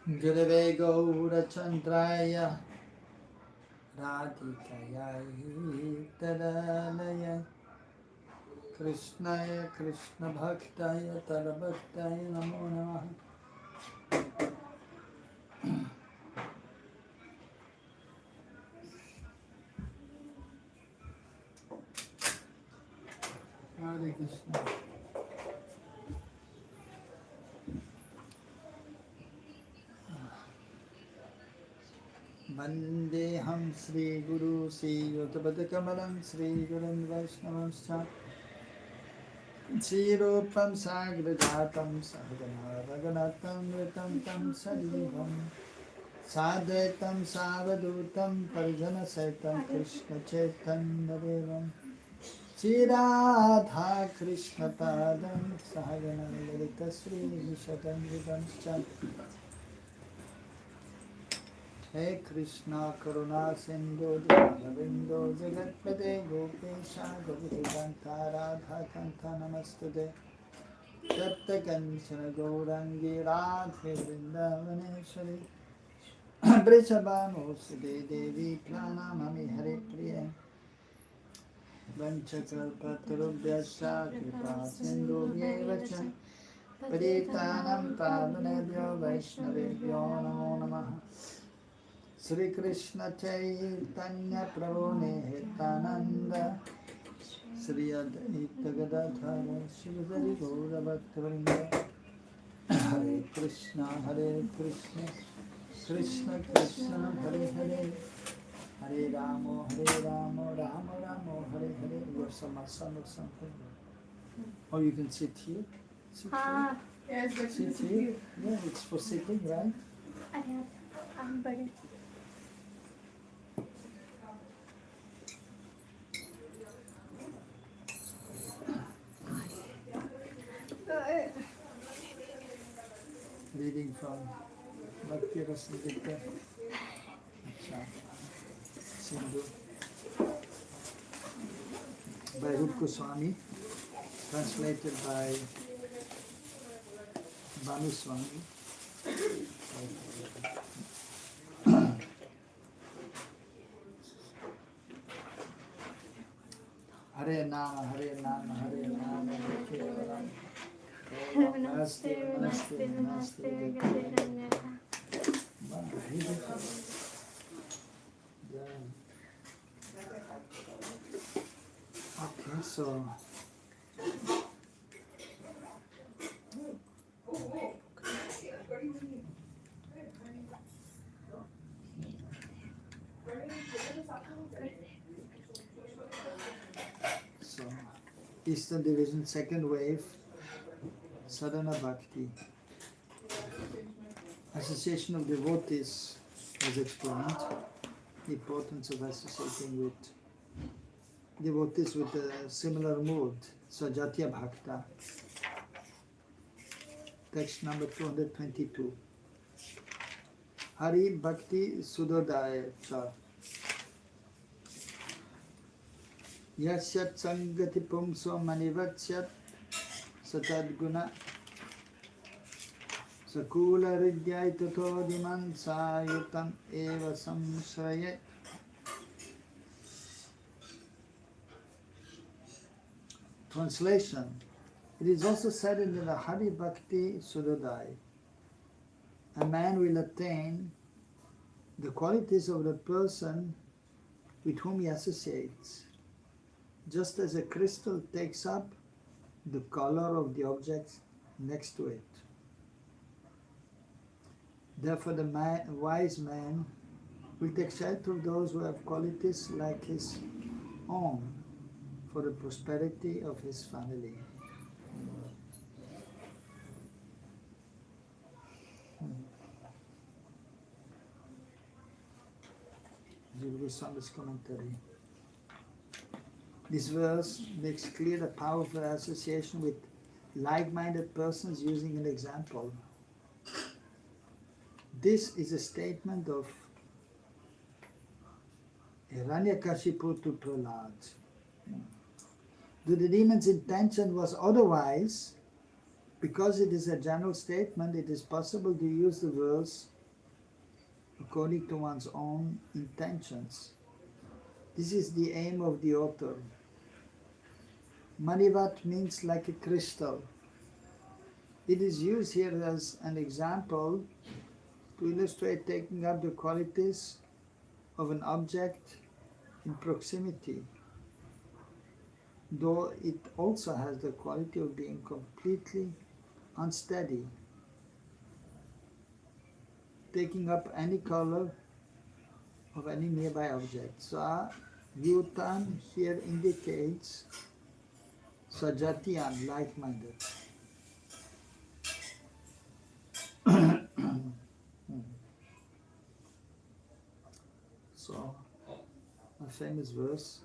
Gurave Gaurachandraya Radhikaya Tadalaya Krishnaya Krishna Bhaktaya Tadabhaktaya Namo Namaha. Hare Krishna. Vandeham Sri Guru Sri Yotapatakabalam Sri Gurun Vaishnavamscha Sri Rupam Sagrajatam Sadhana Raghunatam Ritam Tam Sadivam Sadhaitam Savadutam Parijana Saitam Krishna Chaitanya Devam Sri Radha Krishna Padam Sahagana Lalita Sri Vishatam Vidamscha Hey Krishna Karuna Sindhu Dinavindo Jagatpate Gopesha Gopikanta Radha Kanta Namastude Tapta Kanchana Gaurangi Radhe Vrindavaneshwari Brishabhanu Sudhe Devi Pranamami Hare Priya Vanchakalpatarubhyasya Kripa Sindhu Vyevacha Paritanam Pavanebhyo Vaishnavebhyo Namo Namaha Sri Krishna Chaitanya Prabhu Nityananda Sri Advaita Gadadhara Shivadari Gaura Bhaktivinoda Hare Krishna Krishna Krishna Hare Hare Hare Ramo Ramo Ramo Hare Hare. You have some asana or something? Or you can sit here. Sit here. Yes, but Sit here. Yeah, it's for sitting, right? I have. I'm ready. Reading from Bhakti Rasamrita Sindhu by Rupa Swami, translated by Banu Swami. Hare Nama, Hare Nama, Hare Nama, Namaste, Namaste, Namaste, Okay, so Eastern Division, second wave, Sadhana Bhakti. Association of devotees was explained, the importance of associating with devotees with a similar mood, Sajatya Bhakta. Text number 222. Hari Bhakti Sudodaya Cha. Yasyat Sangati Pumso Manivatsyat Satadguna Sakula Ridyai Tatodiman Sayutam Eva Samshrayat. Translation. It is also said in the Hari Bhakti Sudodai, a man will attain the qualities of the person with whom he associates, just as a crystal takes up the color of the objects next to it. Therefore, the wise man will take shelter of those who have qualities like his own for the prosperity of his family. Goswami's commentary. This verse makes clear the powerful association with like-minded persons using an example. This is a statement of Hiranyakashipu to Prahlad. Though the demon's intention was otherwise, because it is a general statement, it is possible to use the verse according to one's own intentions. This is the aim of the author. Manivat means like a crystal. It is used here as an example to illustrate taking up the qualities of an object in proximity, though it also has the quality of being completely unsteady. Taking up any color of any nearby object. So, Yutan here indicates Sajatiyan, like-minded. So, a famous verse,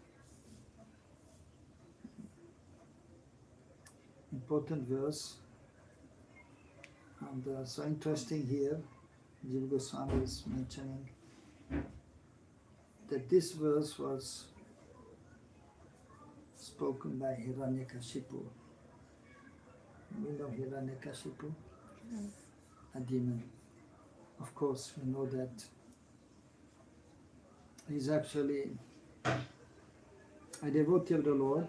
important verse, and so interesting here. Jiva Goswami is mentioning that this verse was spoken by Hiranyakashipu. We know Hiranyakashipu, a demon. Of course, we know that he's actually a devotee of the Lord,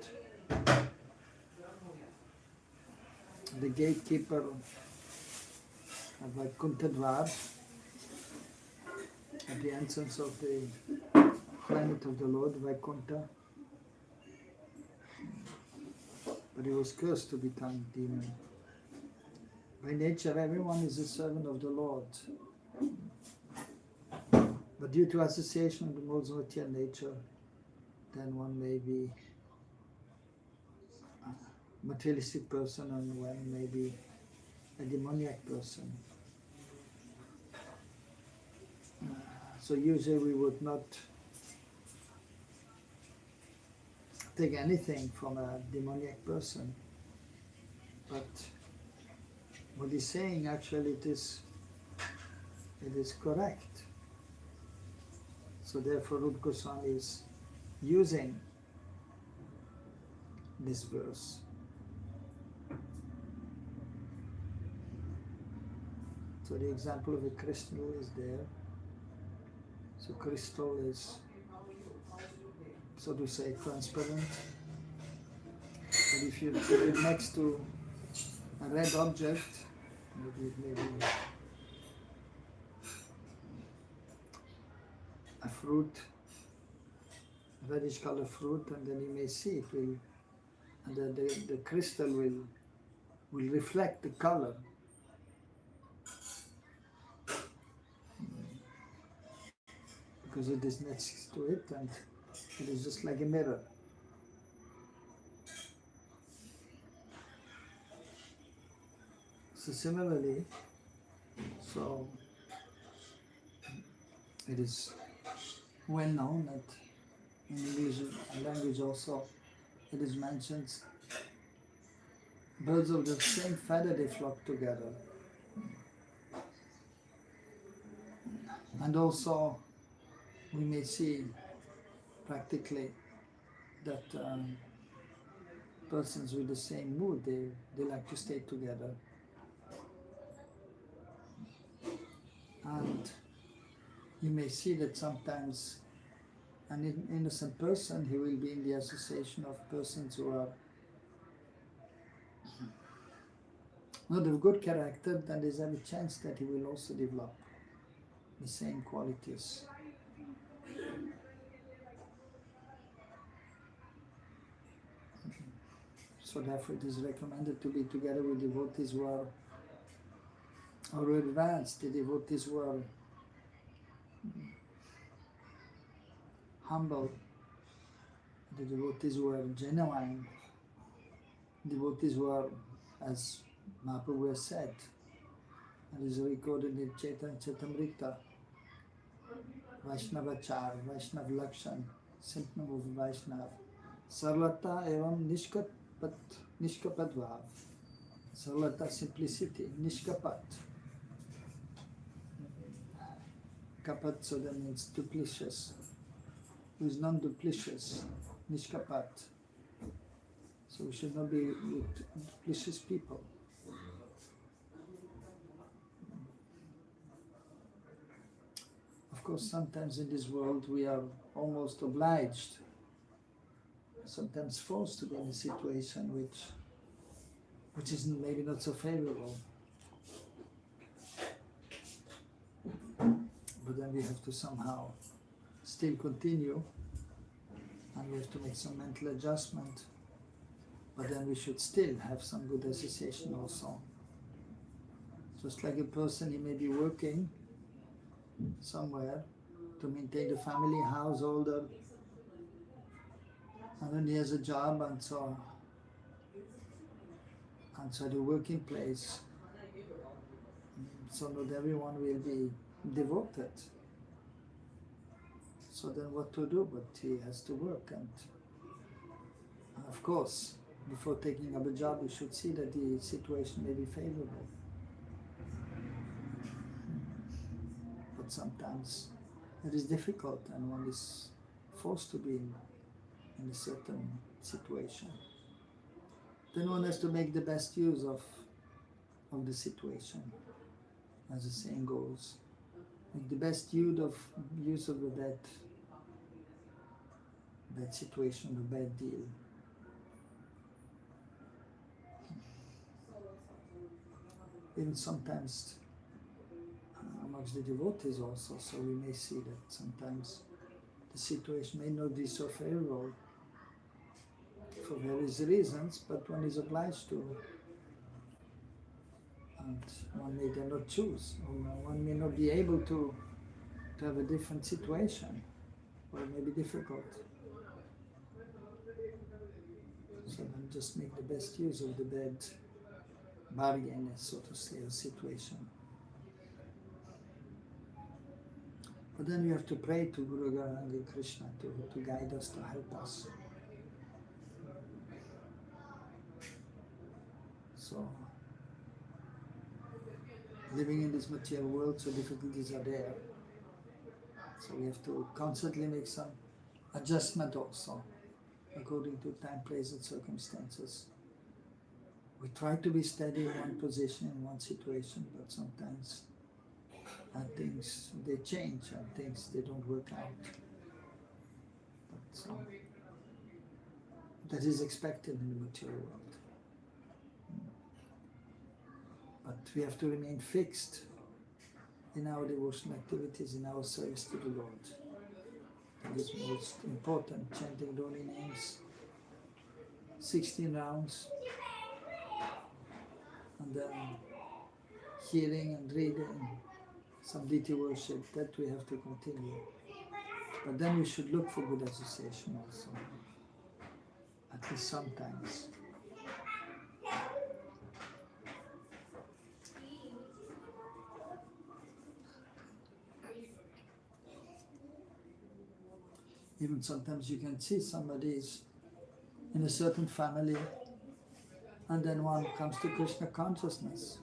the gatekeeper of Vaikuntha Dhara, at the entrance of the planet of the Lord, Vaikuntha. But he was cursed to become demon. By nature, everyone is a servant of the Lord. But due to association with the modes of material nature, then one may be a materialistic person and one may be a demoniac person. So usually we would not take anything from a demoniac person. But what he's saying actually it is correct. So therefore Rupa Goswami is using this verse. So the example of a crystal is there. So crystal is, so to say, transparent. But if you put it next to a red object, maybe a fruit, a reddish color fruit, and then you may see it will, and the crystal will reflect the color. Because it is next to it and it is just like a mirror. So similarly, so it is well known that in English language also it is mentioned birds of the same feather they flock together. And also we may see practically that persons with the same mood, they like to stay together. And you may see that sometimes an innocent person, he will be in the association of persons who are not of good character, then there's every chance that he will also develop the same qualities. So therefore it is recommended to be together with devotees who are advanced, the devotees who are humble, the devotees who are genuine, devotees who are, as Mahaprabhu has said, and is recorded in Chaitanya Charitamrita, Vaishnavachar, Vaishnav Lakshan, symptom of Vaishnav, Sarlata evam Nishkapat Bhav. Sarlata, simplicity, Nishkapat. Kapat, so that means duplicitous, who is non-duplicitous, Nishkapat. So we should not be with duplicitous people. course, sometimes in this world we are almost obliged, sometimes forced to be in a situation which is maybe not so favorable. But then we have to somehow still continue, and we have to make some mental adjustment. But then we should still have some good association also. Just like a person, he may be working somewhere to maintain the family, household, and then he has a job, and so the working place. So not everyone will be devoted. So then what to do? But he has to work, and of course, before taking up a job, you should see that the situation may be favorable. But sometimes it is difficult, and one is forced to be in a certain situation. Then one has to make the best use of the situation, as the saying goes. Make the best use of the bad situation, the bad deal. Even sometimes amongst the devotees also, so we may see that sometimes the situation may not be so favorable for various reasons, but one is obliged to, and one may then not choose, or one may not be able to have a different situation, or it may be difficult. So then just make the best use of the bad bargain, so to say, or situation. But then we have to pray to Guru Garanga Krishna to guide us, to help us. So, living in this material world, so difficulties are there. So we have to constantly make some adjustment also, according to time, place, and circumstances. We try to be steady in one position, in one situation, but sometimes things, they change, and things, they don't work out. But that is expected in the material world. But we have to remain fixed in our devotional activities, in our service to the Lord. That is most important, chanting the holy names, 16 rounds, and then hearing and reading some deity worship, that we have to continue. But then we should look for good association also, at least sometimes. Even sometimes you can see somebody is in a certain family, and then one comes to Krishna consciousness.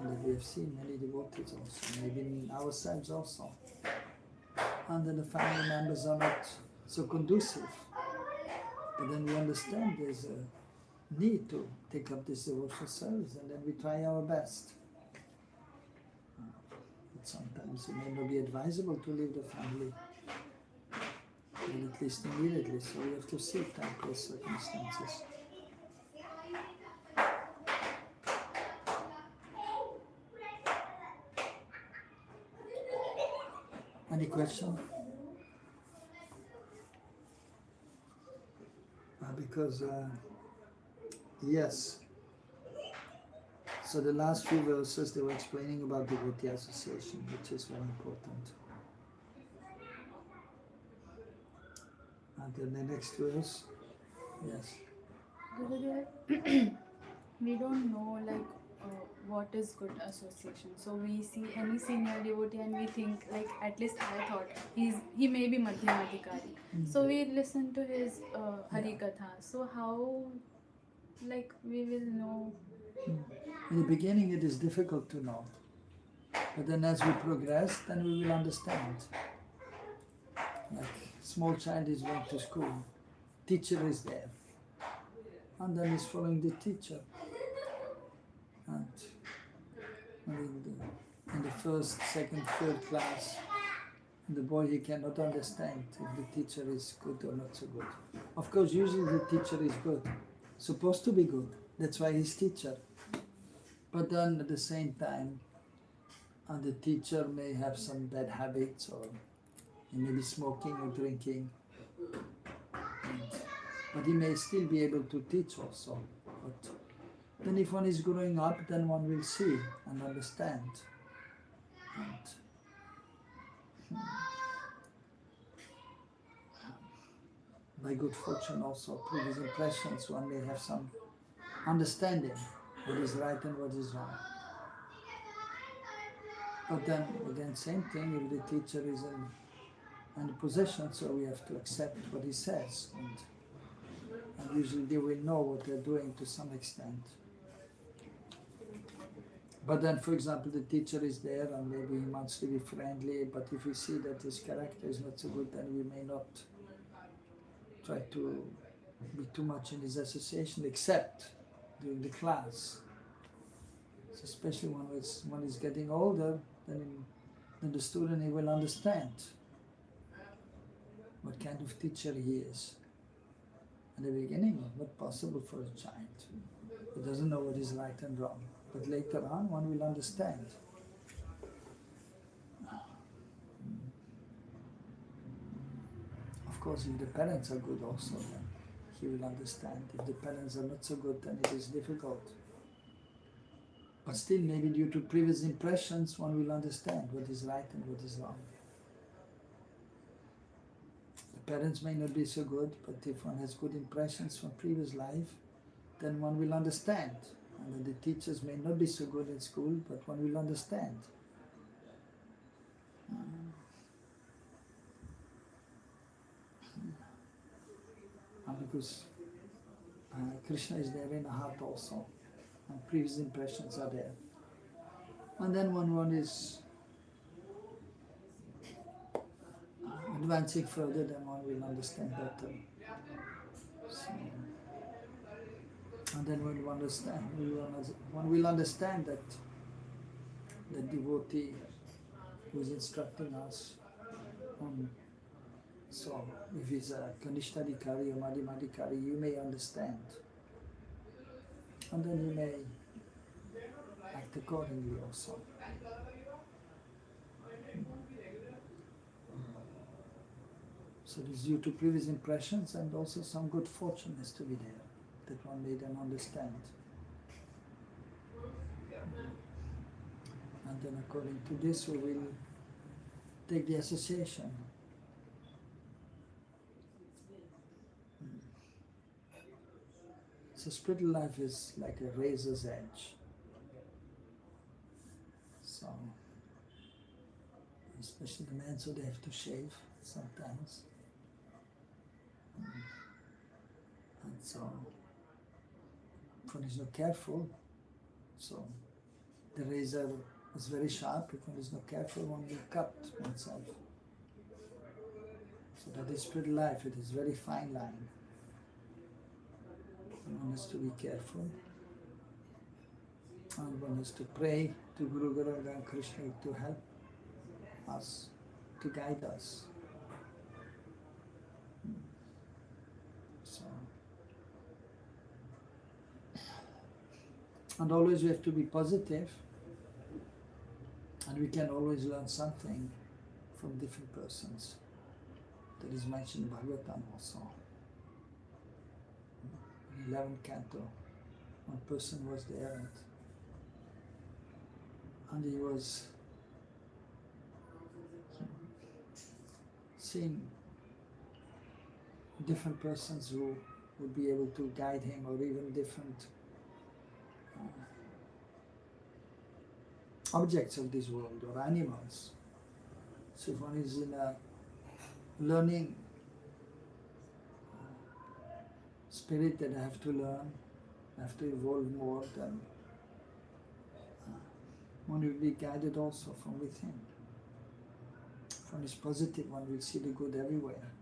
And then we have seen many devotees also, maybe in ourselves also. And then the family members are not so conducive. But then we understand there's a need to take up this devotional service, and then we try our best. But sometimes it may not be advisable to leave the family, at least immediately, so we have to see time, place, circumstances. Any question? Because, yes. So the last few verses, they were explaining about devotee association, which is very important. And then the next verse, yes. Gurudev, we don't know what is good association. So we see any senior devotee and we think, like, at least I thought he may be Madhyamadhikari. So we listen to his Hari Katha. So how, like, we will know? In the beginning it is difficult to know, but then as we progress, then we will understand. Like small child is going to school, teacher is there, and then he's following the teacher. And in the first, second, third class, The boy, he cannot understand if the teacher is good or not so good. Of course, usually the teacher is good, supposed to be good. That's why he's teacher. But then at the same time, the teacher may have some bad habits, or he may be smoking or drinking. But he may still be able to teach also. But then if one is growing up, then one will see and understand. And by good fortune also, previous impressions, one may have some understanding what is right and what is wrong. But then again, same thing, if the teacher is in possession, so we have to accept what he says. And usually they will know what they're doing to some extent. But then, for example, the teacher is there and maybe he wants to be friendly, but if we see that his character is not so good, then we may not try to be too much in his association, except during the class. So especially when one is getting older, then the student, he will understand what kind of teacher he is. In the beginning, not possible for a child. He doesn't know what is right and wrong. But later on, one will understand. Of course, if the parents are good also, then he will understand. If the parents are not so good, then it is difficult. But still, maybe due to previous impressions, one will understand what is right and what is wrong. The parents may not be so good, but if one has good impressions from previous life, then one will understand. And the teachers may not be so good in school, but one will understand. And because Krishna is there in the heart also, and previous impressions are there. And then when one is advancing further, then one will understand better. So, and then when one will understand that the devotee who is instructing us, so if he's a Kanishtadikari or Madhyamadikari, you may understand. And then you may act accordingly also. So it is due to previous impressions, and also some good fortune has to be there, that one may then understand. And then according to this, we will take the association. So spiritual life is like a razor's edge. So, especially the men, so they have to shave sometimes. And so, if one is not careful, so the razor is very sharp. If one is not careful, one will cut oneself. So that is spiritual life. It is very fine line. And one has to be careful. And one has to pray to Guru Gauranga and Krishna to help us, to guide us. So, and always we have to be positive, and we can always learn something from different persons. That is mentioned in Bhagavatam also. In 11th canto, one person was there and he was seeing different persons who would be able to guide him, or even different objects of this world or animals. So if one is in a learning spirit that I have to learn, I have to evolve more, then one will be guided also from within. If one is positive, one will see the good everywhere.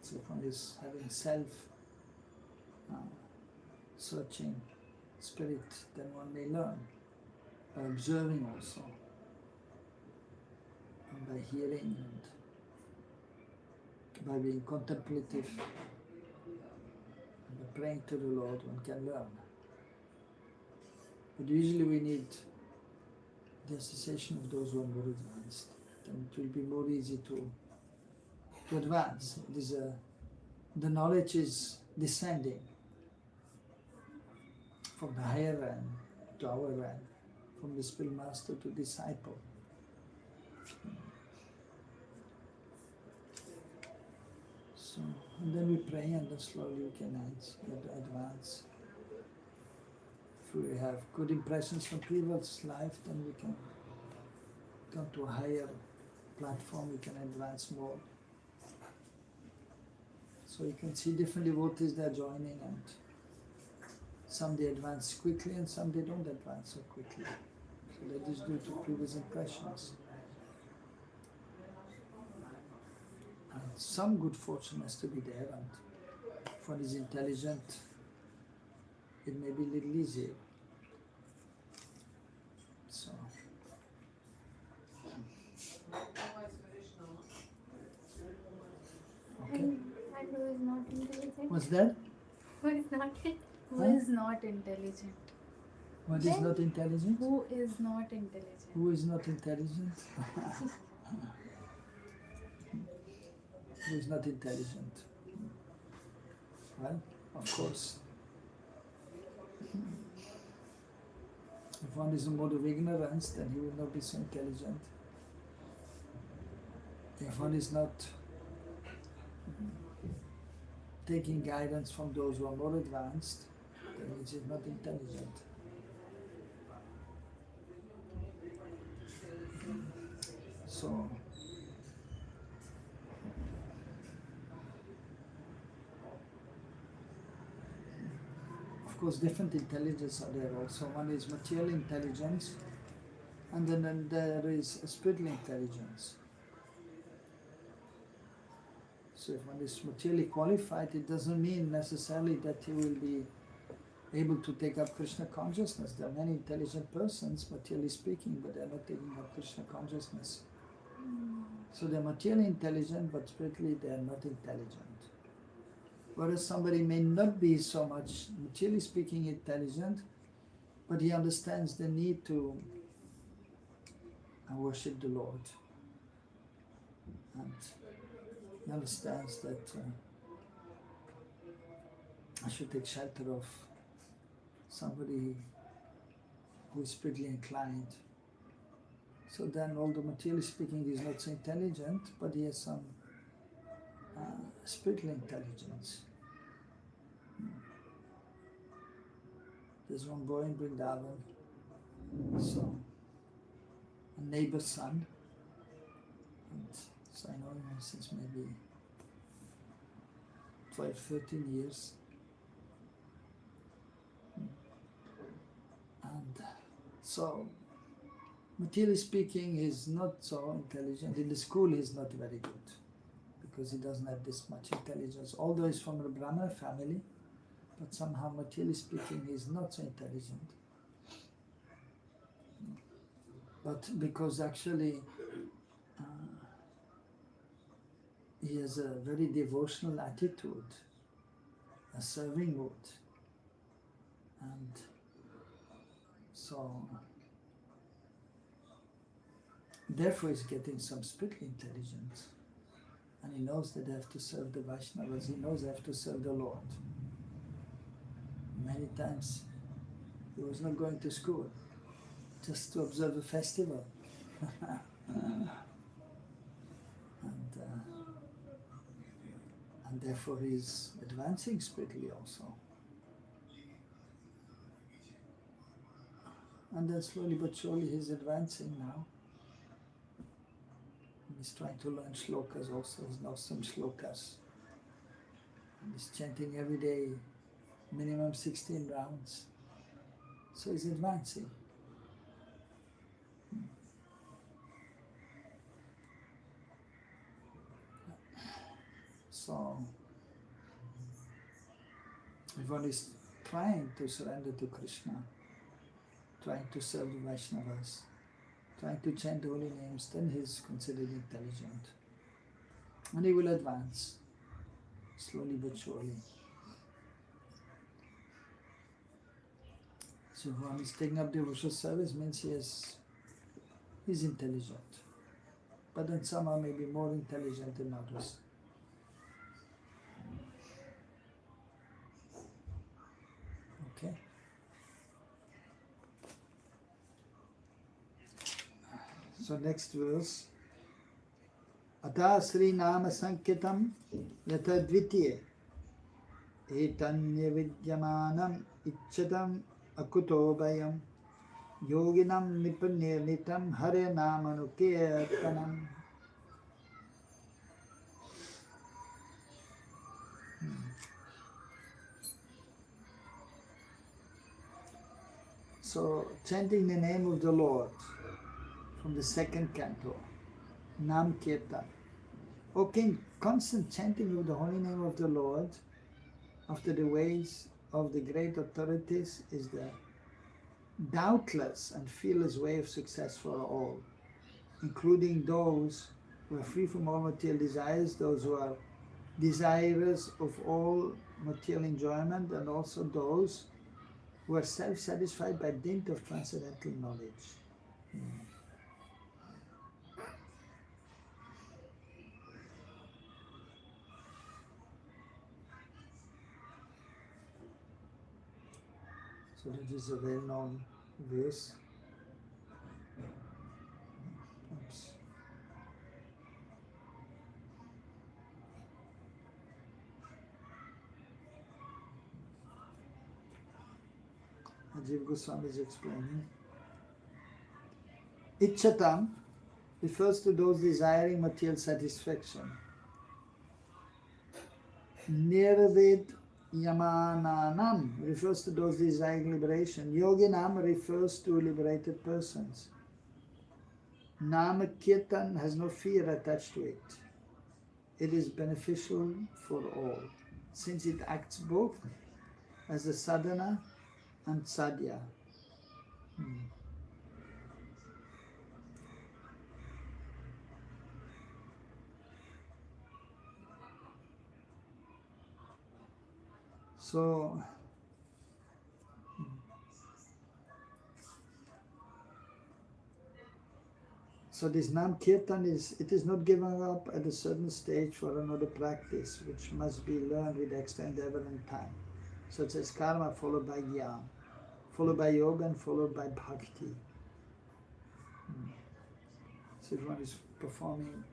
So if one is having self-searching spirit, then one may learn by observing also. and by hearing and by being contemplative and by praying to the Lord, one can learn. But usually we need the association of those who are more advanced. Then it will be more easy to advance. It is the knowledge is descending from the higher end to our end, from the spiritual master to disciple. So, and then we pray, and then slowly we can advance. If we have good impressions from previous life, then we can come to a higher platform, we can advance more. So you can see different devotees they are joining, and some they advance quickly and some they don't advance so quickly. So that is due to previous impressions. And some good fortune has to be there, and if one is intelligent, it may be a little easier. So. Okay. And who is not intelligent? What's that? Who is not it? Who Huh? is not intelligent? What is Then- not intelligent? Who is not intelligent? Who is not intelligent? Who is not intelligent? Well, of course. If one is in mode of ignorance, then he will not be so intelligent. If one is not taking guidance from those who are more advanced, then he is not intelligent. So, of course, different intelligence are there also. One is material intelligence, and then there is spiritual intelligence. So if one is materially qualified, it doesn't mean necessarily that he will be able to take up Krishna consciousness. There are many intelligent persons, materially speaking, but they are not taking up Krishna consciousness. So they are materially intelligent, but spiritually they are not intelligent. Whereas somebody may not be so much materially speaking intelligent, but he understands the need to worship the Lord. And he understands that I should take shelter of somebody who is spiritually inclined. So then, although materially speaking he is not so intelligent, but he has some spiritual intelligence. There's one boy in Vrindavan, so a neighbor's son, and so I know him since maybe 12, 13 years. And so, materially speaking, he's not so intelligent. In the school, he's not very good because he doesn't have this much intelligence. Although he's from a Brahmana family, but somehow, materially speaking, he's not so intelligent. But because actually he has a very devotional attitude, a serving mood, and so therefore he's getting some spiritual intelligence, and he knows that they have to serve the Vaishnavas, he knows they have to serve the Lord. Many times he was not going to school, just to observe a festival. And therefore he is advancing spiritually also. And then slowly but surely he's advancing now. And he's trying to learn shlokas also, he knows some shlokas. And he's chanting every day, minimum 16 rounds. So he's advancing. So, if one is trying to surrender to Krishna, trying to serve the Vaishnavas, trying to chant holy names, then he is considered intelligent. And he will advance, slowly but surely. So if one is taking up devotional service, means he's intelligent. But then some are maybe more intelligent than others. Okay? So next verse. Ata Sri Nama Sanketam Yata Dvitiye Etanya Vidyamanam Ichatam Akuto Bayam Yoginam Nitam Hare Namanukirtanam. So, chanting the name of the Lord from the second canto, Nam Kirtan. O King, constant chanting of the holy name of the Lord after the ways of the great authorities is the doubtless and fearless way of success for all, including those who are free from all material desires, those who are desirous of all material enjoyment, and also those who are self-satisfied by dint of transcendental knowledge. So that is a well-known verse. Oops. Ajib Goswami is explaining. Ichatam refers to those desiring material satisfaction. Nirvid Yamananam refers to those desiring liberation. Yoginam refers to liberated persons. Nama Kirtan has no fear attached to it. It is beneficial for all, since it acts both as a sadhana and sadhya. So this Nam Kirtan is not given up at a certain stage for another practice, which must be learned with extra endeavor and time, such as karma followed by jnana, followed by yoga, and followed by bhakti. So if one is performing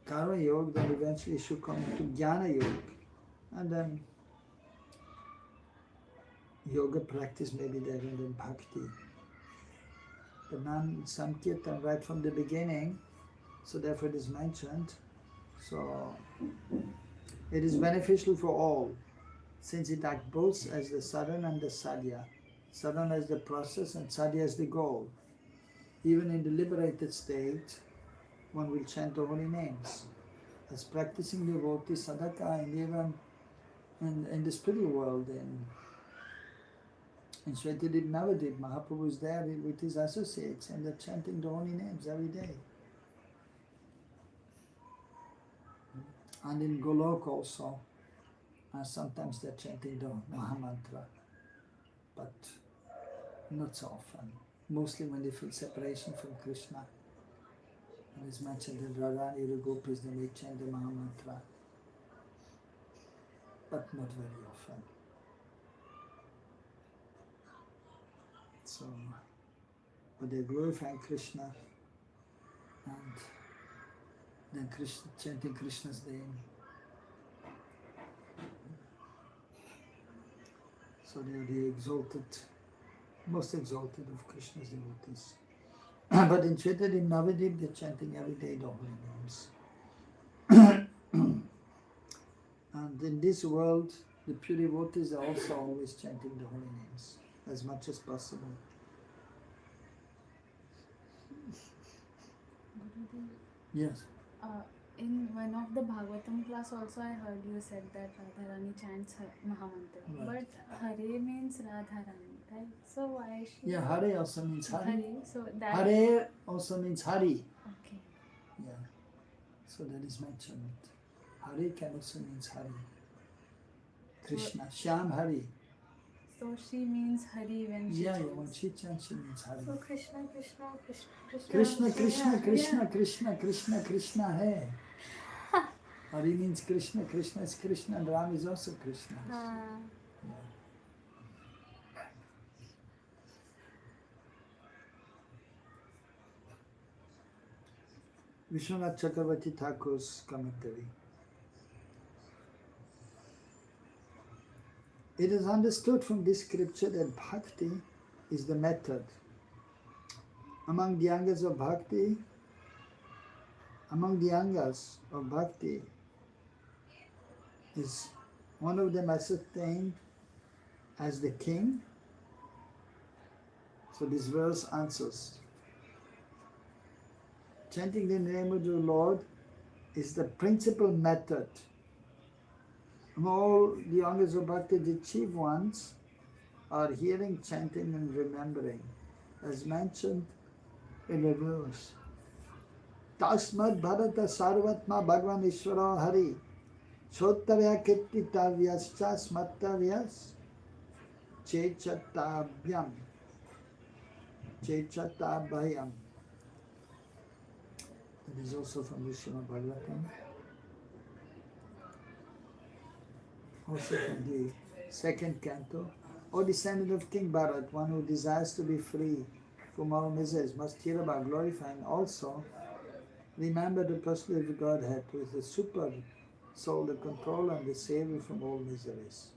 karma yoga, then eventually should come to jnana yoga, and then yoga practice may be there, and then bhakti. The Nam Sankirtan right from the beginning, so therefore it is mentioned. So it is beneficial for all, since it acts both as the sadhana and the sadhya. Sadhana is the process and sadhya is the goal. Even in the liberated state, one will chant the holy names. As practicing devotee sadhaka, and even in the spiritual world, in Shvetadip Navadip, Mahaprabhu is there with his associates and they're chanting the holy names every day. And in Golok also, sometimes they're chanting the Mahamantra, but not so often. Mostly when they feel separation from Krishna. And it's mentioned in Radharani, the Gopis, they may chant the Mahamantra, but not very often. So, but they glorify Krishna and then chanting Krishna's name. So they are the exalted, most exalted of Krishna's devotees. But in Chaitanya Navadip, they're chanting every day the holy names. And in this world, the pure devotees are also always chanting the holy names as much as possible. Yes. In one of the Bhagavatam class also I heard you said that Radharani chants Mahamantra. Right. But Hare means Radharani, right? So why she? Yeah, Hare also means Hari. Hari. So that. Hare also means Hari. Okay. Yeah. So that is mentioned. Hari can also means Hari. Krishna. Shyam Hari. So she means Hari when she. Yeah, chants. when she chants, she means Hari. So Krishna, Krishna, Krishna, Krishna, So, Krishna, yeah, Krishna, yeah. Krishna, Krishna, Krishna hai. Hari means Krishna, Krishna is Krishna, and Ram is also Krishna. Yeah. Vishwanath Chakravarti Thakur's commentary. It is understood from this scripture that bhakti is the method. Among the angas of bhakti is one of them ascertained as the king. So this verse answers. Chanting the name of the Lord is the principal method. Among all the angas of bhakti, the chief ones are hearing, chanting and remembering, as mentioned in the verse. Tasmad bharata sarvatma bhagwan ishvara hari chottavya kirtitavyascha smattavyas chechatabhyam. That is also from Vishnu Bhagavatam. Also from the second canto. O descendant of King Bharat, one who desires to be free from all miseries must hear about glorifying also. Remember the personality of Godhead, who is the super soul, the controller and the savior from all miseries.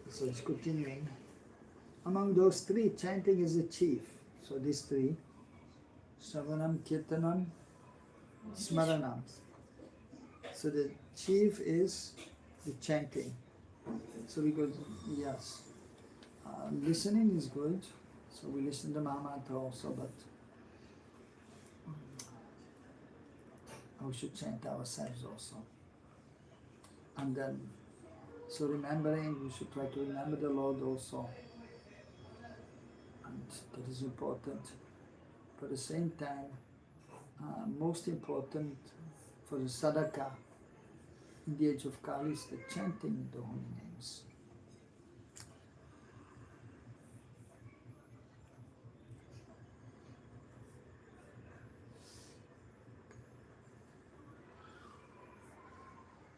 So it's continuing. Among those three, chanting is the chief. So these three, Shravanam, Kirtanam, Smaranam. So the chief is the chanting. So because, yes, listening is good. So we listen to Mahamantra also, but we should chant ourselves also. And then, so remembering, we should try to remember the Lord also. And that is important. But at the same time, most important for the sadhaka in the age of Kali is the chanting the holy names.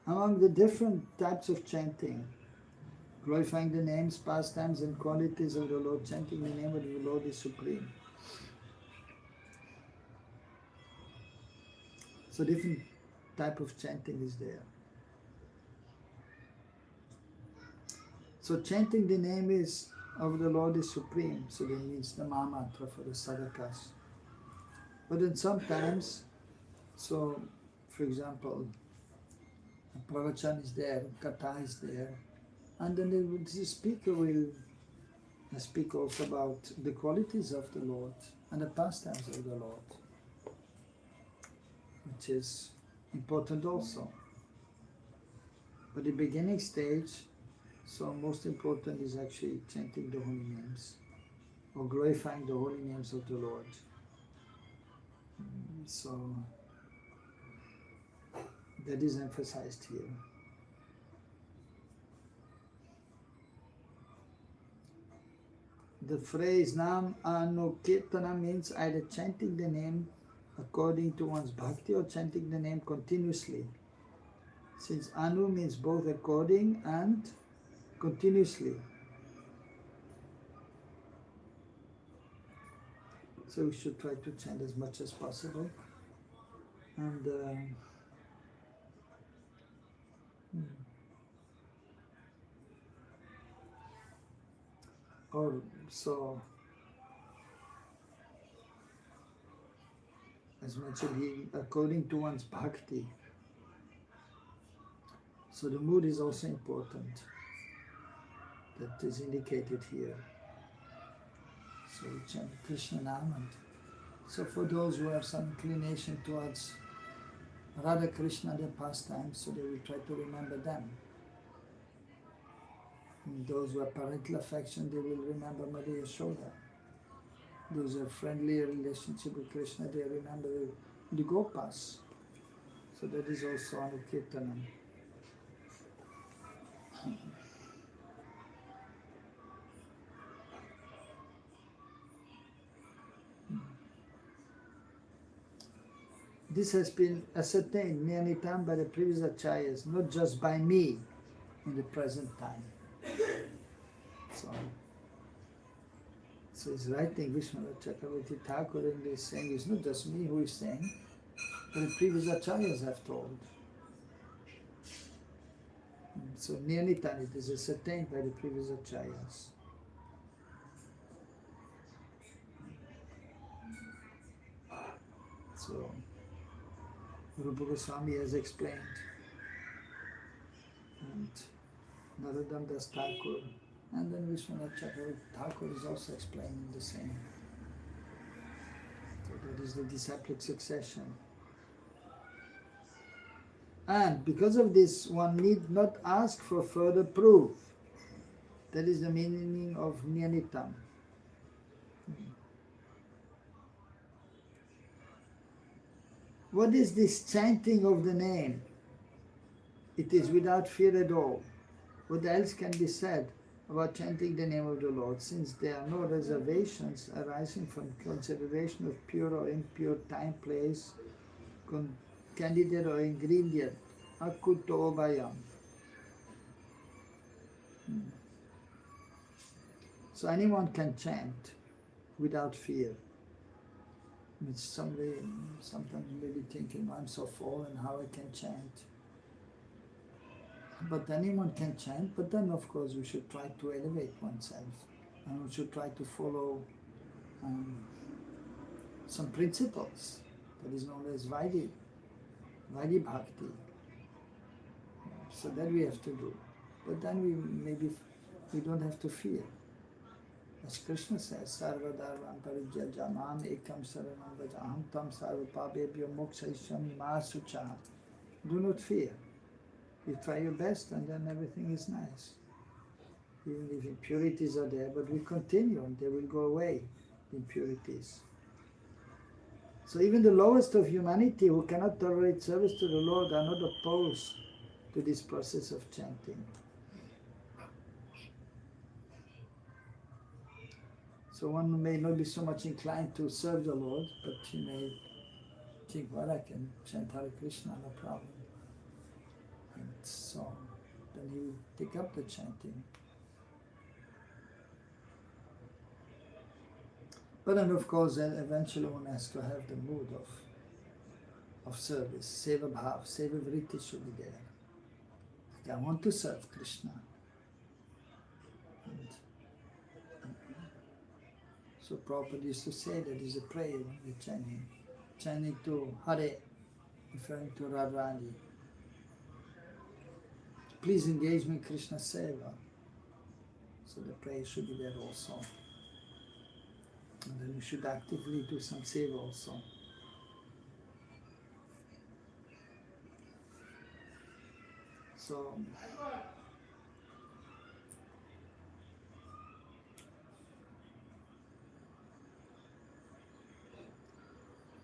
Among the different types of chanting, glorifying the names, pastimes and qualities of the Lord, chanting the name of the Lord is supreme. So different type of chanting is there. So chanting the name of the Lord is supreme, so that means the Mahamantra for the sadhakas. But then sometimes, so for example, a pravachan is there, katha is there, and then the speaker will speak also about the qualities of the Lord and the pastimes of the Lord, which is important also. But the beginning stage, so most important is actually chanting the holy names or glorifying the holy names of the Lord. So that is emphasized here. The phrase Nam Anukirtana means either chanting the name according to one's bhakti or chanting the name continuously. Since Anu means both according and continuously. So we should try to chant as much as possible. And or so, as mentioned, according to one's bhakti. So the mood is also important. That is indicated here. So we chant Krishna Nam and So for those who have some inclination towards Radha Krishna, their pastimes, so they will try to remember them. And those who have parental affection, they will remember Mother Yashoda. Those who have friendly relationship with Krishna, they remember the Gopas. So that is also Anukirtanam. This has been ascertained many times by the previous acharyas, not just by me in the present time. So he's writing, Vishwanath Chakravarti Thakur, and he's saying it's not just me who is saying, but the previous acharyas have told. So Niyanitan, it is ascertained by the previous acharyas. So Rupa Goswami has explained, and Narottam Das Thakur, and then Vishwanath Chakravarti Thakur is also explaining the same. So that is the disciplic succession. And because of this, one need not ask for further proof. That is the meaning of Niyanitam. What is this chanting of the name? It is without fear at all. What else can be said about chanting the name of the Lord, since there are no reservations arising from consideration of pure or impure time, place, candidate or ingredient, akuto bayam. So anyone can chant without fear. It's somebody sometimes maybe thinking, I'm so fallen, how I can chant. But anyone can chant, but then of course we should try to elevate oneself, and we should try to follow some principles that is known as Vaidhi Bhakti. So that we have to do. But then we don't have to fear. As Krishna says, Sarva Dharman Parijya Mam Ekam Saranam Vajaham Tam Sarva Pabebhyo Mokshayishami Masucha. Do not fear. You try your best and then everything is nice. Even if impurities are there, but we continue and they will go away, the impurities. So even the lowest of humanity who cannot tolerate service to the Lord are not opposed to this process of chanting. So one may not be so much inclined to serve the Lord, but he may think, well, I can chant Hare Krishna, no problem. And so then you take up the chanting. But then of course then eventually one has to have the mood of service. Seva bhav, seva vritti should be there. Like I want to serve Krishna. And so Prabhupada used to say that is a prayer when we're chanting. Chanting to Hare, referring to Radharani. Please engage me in Krishna Seva. So the prayer should be there also. And then you should actively do some seva also. So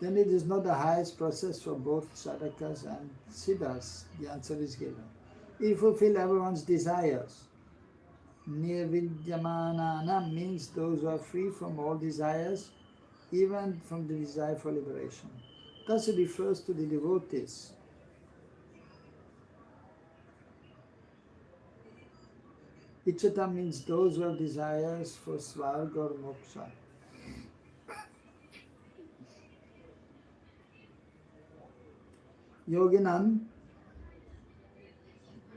then it is not the highest process for both sadhakas and siddhas. The answer is given. If fulfill everyone's desires. Nirvidyamanana means those who are free from all desires, even from the desire for liberation. Thus it refers to the devotees. Ichata means those who have desires for svarga or moksha. Yoginan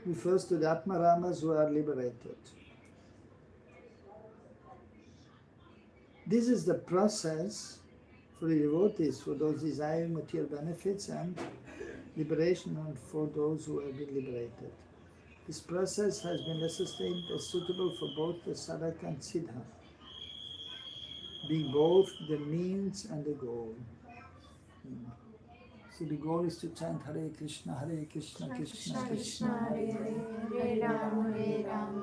refers to the Atmaramas who are liberated. This is the process for the devotees, for those desiring material benefits, and liberation for those who have been liberated. This process has been ascertained as suitable for both the sadhaka and siddha. being both the means and the goal. So the goal is to chant Hare Krishna, Krishna Krishna Krishna, Krishna Hare Hare, Hare Ram,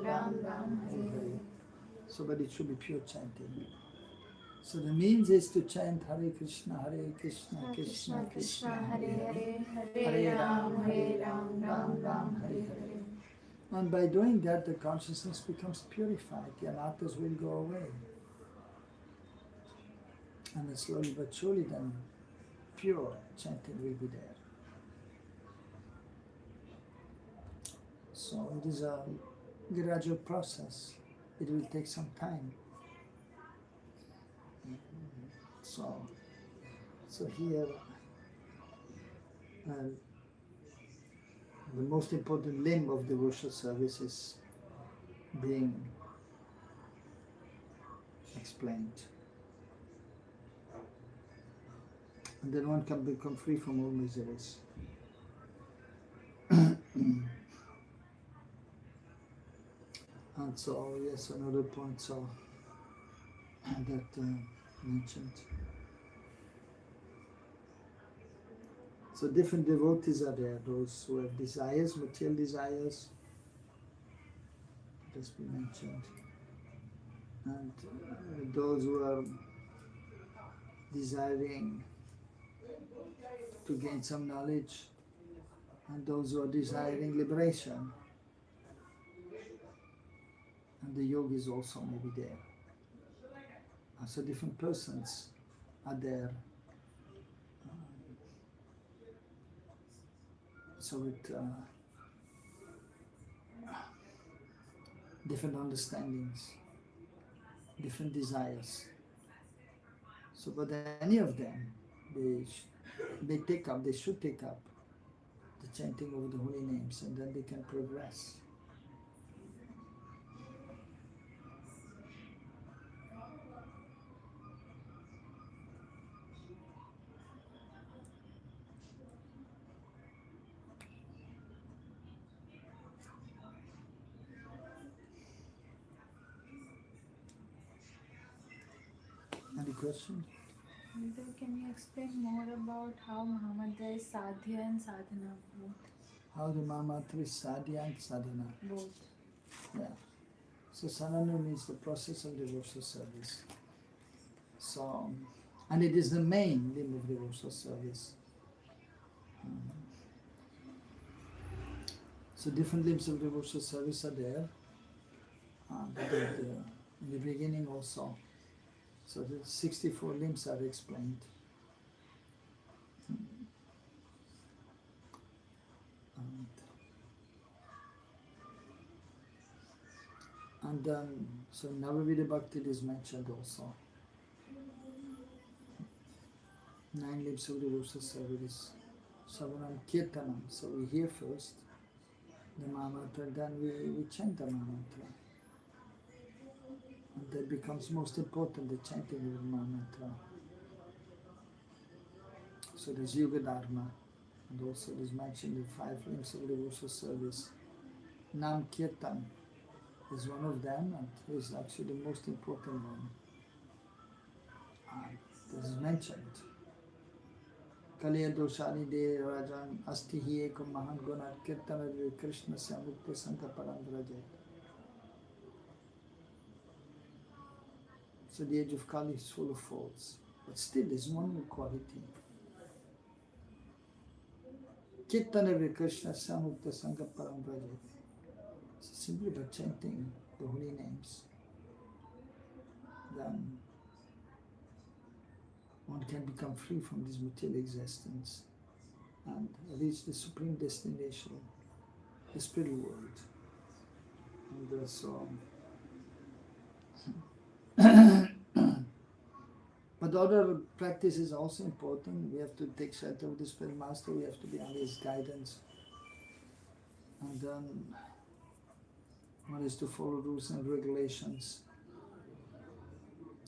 Ram Ram, Hare Hare. So, but it should be pure chanting. So the means is to chant Hare Krishna, Krishna Krishna Krishna, Hare Hare, Hare Ram, Ram Ram, Hare Hare. And by doing that, the consciousness becomes purified. The anarthas will go away. And then slowly but surely then pure chanting will be there. So it is a gradual process. It will take some time. So here, the most important limb of devotional service is being explained. And then one can become free from all miseries. And so, yes, another point so that mentioned. So different devotees are there, those who have desires, material desires, it has been mentioned, and those who are desiring to gain some knowledge, and those who are desiring liberation, and the yogis also may be there. And so different persons are there. So with different understandings, different desires. So, but any of them, they should take up the chanting of the holy names, and then they can progress. Any question? Can you explain more about how Mahamantra is sadhya and sadhana both? How the Mahamantra is sadhya and sadhana. Both. Yeah. So sadhana means the process of devotional service. So, and it is the main limb of devotional service. So different limbs of devotional service are there. In the beginning also. So the 64 limbs are explained. And then, so Navavida Bhakti is mentioned also. 9 limbs of devotional service. Savanam Kirtanam. So we hear first the Mahamantra, then we chant the Mahamantra. And that becomes most important, the chanting of the Mahamantra. So there's Yuga Dharma, and also there's mentioned the 5 limbs of devotional service. Nam Kirtan is one of them, and is actually the most important one. This is mentioned. Kaliya doshani de rajan asti hi ekam mahan guna kirtana de Krishna samukta sanka paramdrajat. So the age of Kali is full of faults, but still there's one quality. Kirtana de Krishna samukta sanka paramdrajat. So simply by chanting the holy names, then one can become free from this material existence and reach the supreme destination, the spiritual world. And so, but other practice is also important. We have to take shelter of the spiritual master. We have to be under his guidance, and then one is to follow rules and regulations.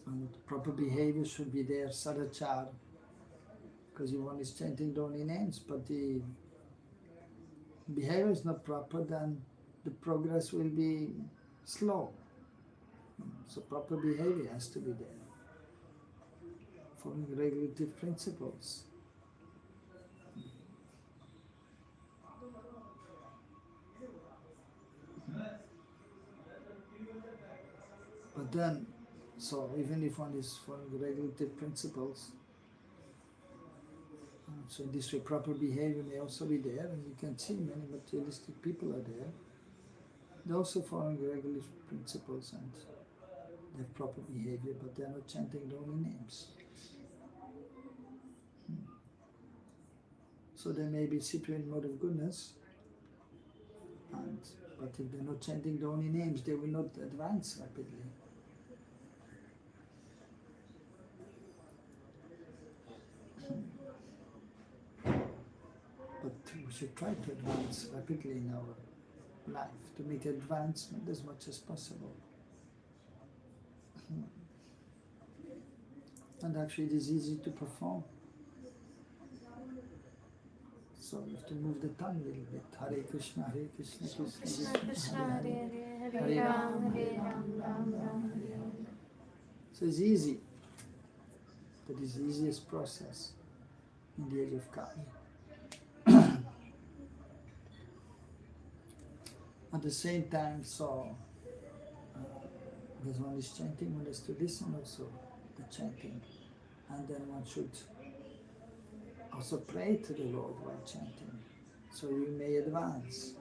And proper behavior should be there, sadachar, because if one is chanting the holy names, but the behavior is not proper, then the progress will be slow. So proper behavior has to be there. following regulative principles. But then, so even if one is following the regulative principles, so in this way proper behavior may also be there, and you can see many materialistic people are there. They're also following the regulative principles and they have proper behavior, but they're not chanting the holy names. So they may be situated in mode of goodness, but if they're not chanting the holy names, they will not advance rapidly. But we should try to advance rapidly in our life, to make advancement as much as possible. And actually it is easy to perform. So you have to move the tongue a little bit. Hare Krishna, Krishna Krishna Krishna, Hare Hare Hare, Hare, Hare Ram, Hare Ram, Ram Ram, Hare Hare. So it's easy. That is the easiest process in the age of Kali. At the same time, so as one is chanting, one has to listen also the chanting, and then one should also pray to the Lord while chanting, so you may advance,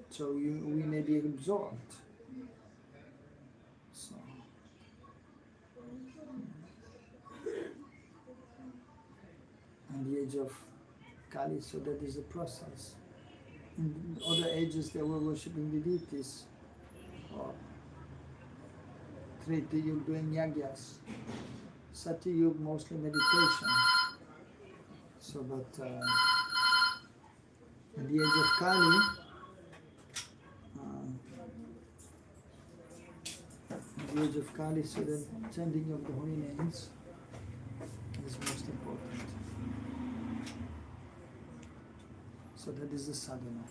so we may be absorbed. So, and the age of Kali, so that is the process. In other ages they were worshipping the deities, or Treta Yuga doing yagyas, Satya Yuga mostly meditation. So, but in the age of Kali, so the chanting of the holy names is most important. So that is the sadhana.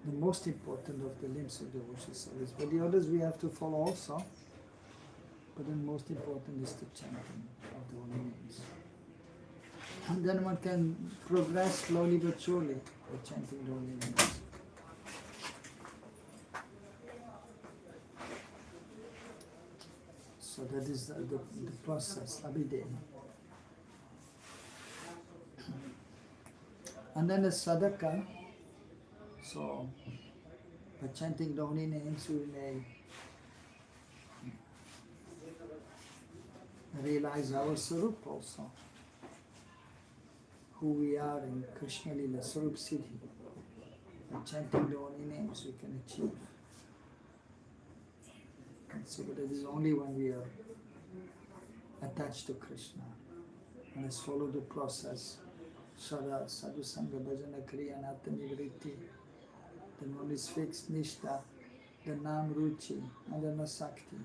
The most important of the limbs of devotional service. But the others we have to follow also. But the most important is the chanting of the holy names. And then one can progress slowly but surely by chanting the holy names. So that is the process, abhidena. And then the sadhaka, so by chanting the holy names we may realize our Sarup also, who we are in Krishna Lila, Sarup Siddhi. By chanting the holy names we can achieve. And so that is only when we are attached to Krishna. And let's follow the process. Shara, Sadhu Sangha, Bhajana, Kriya, Nata, Nivritti. Then one is fixed, Nishta, the Nam, Ruchi, and then the Sakti.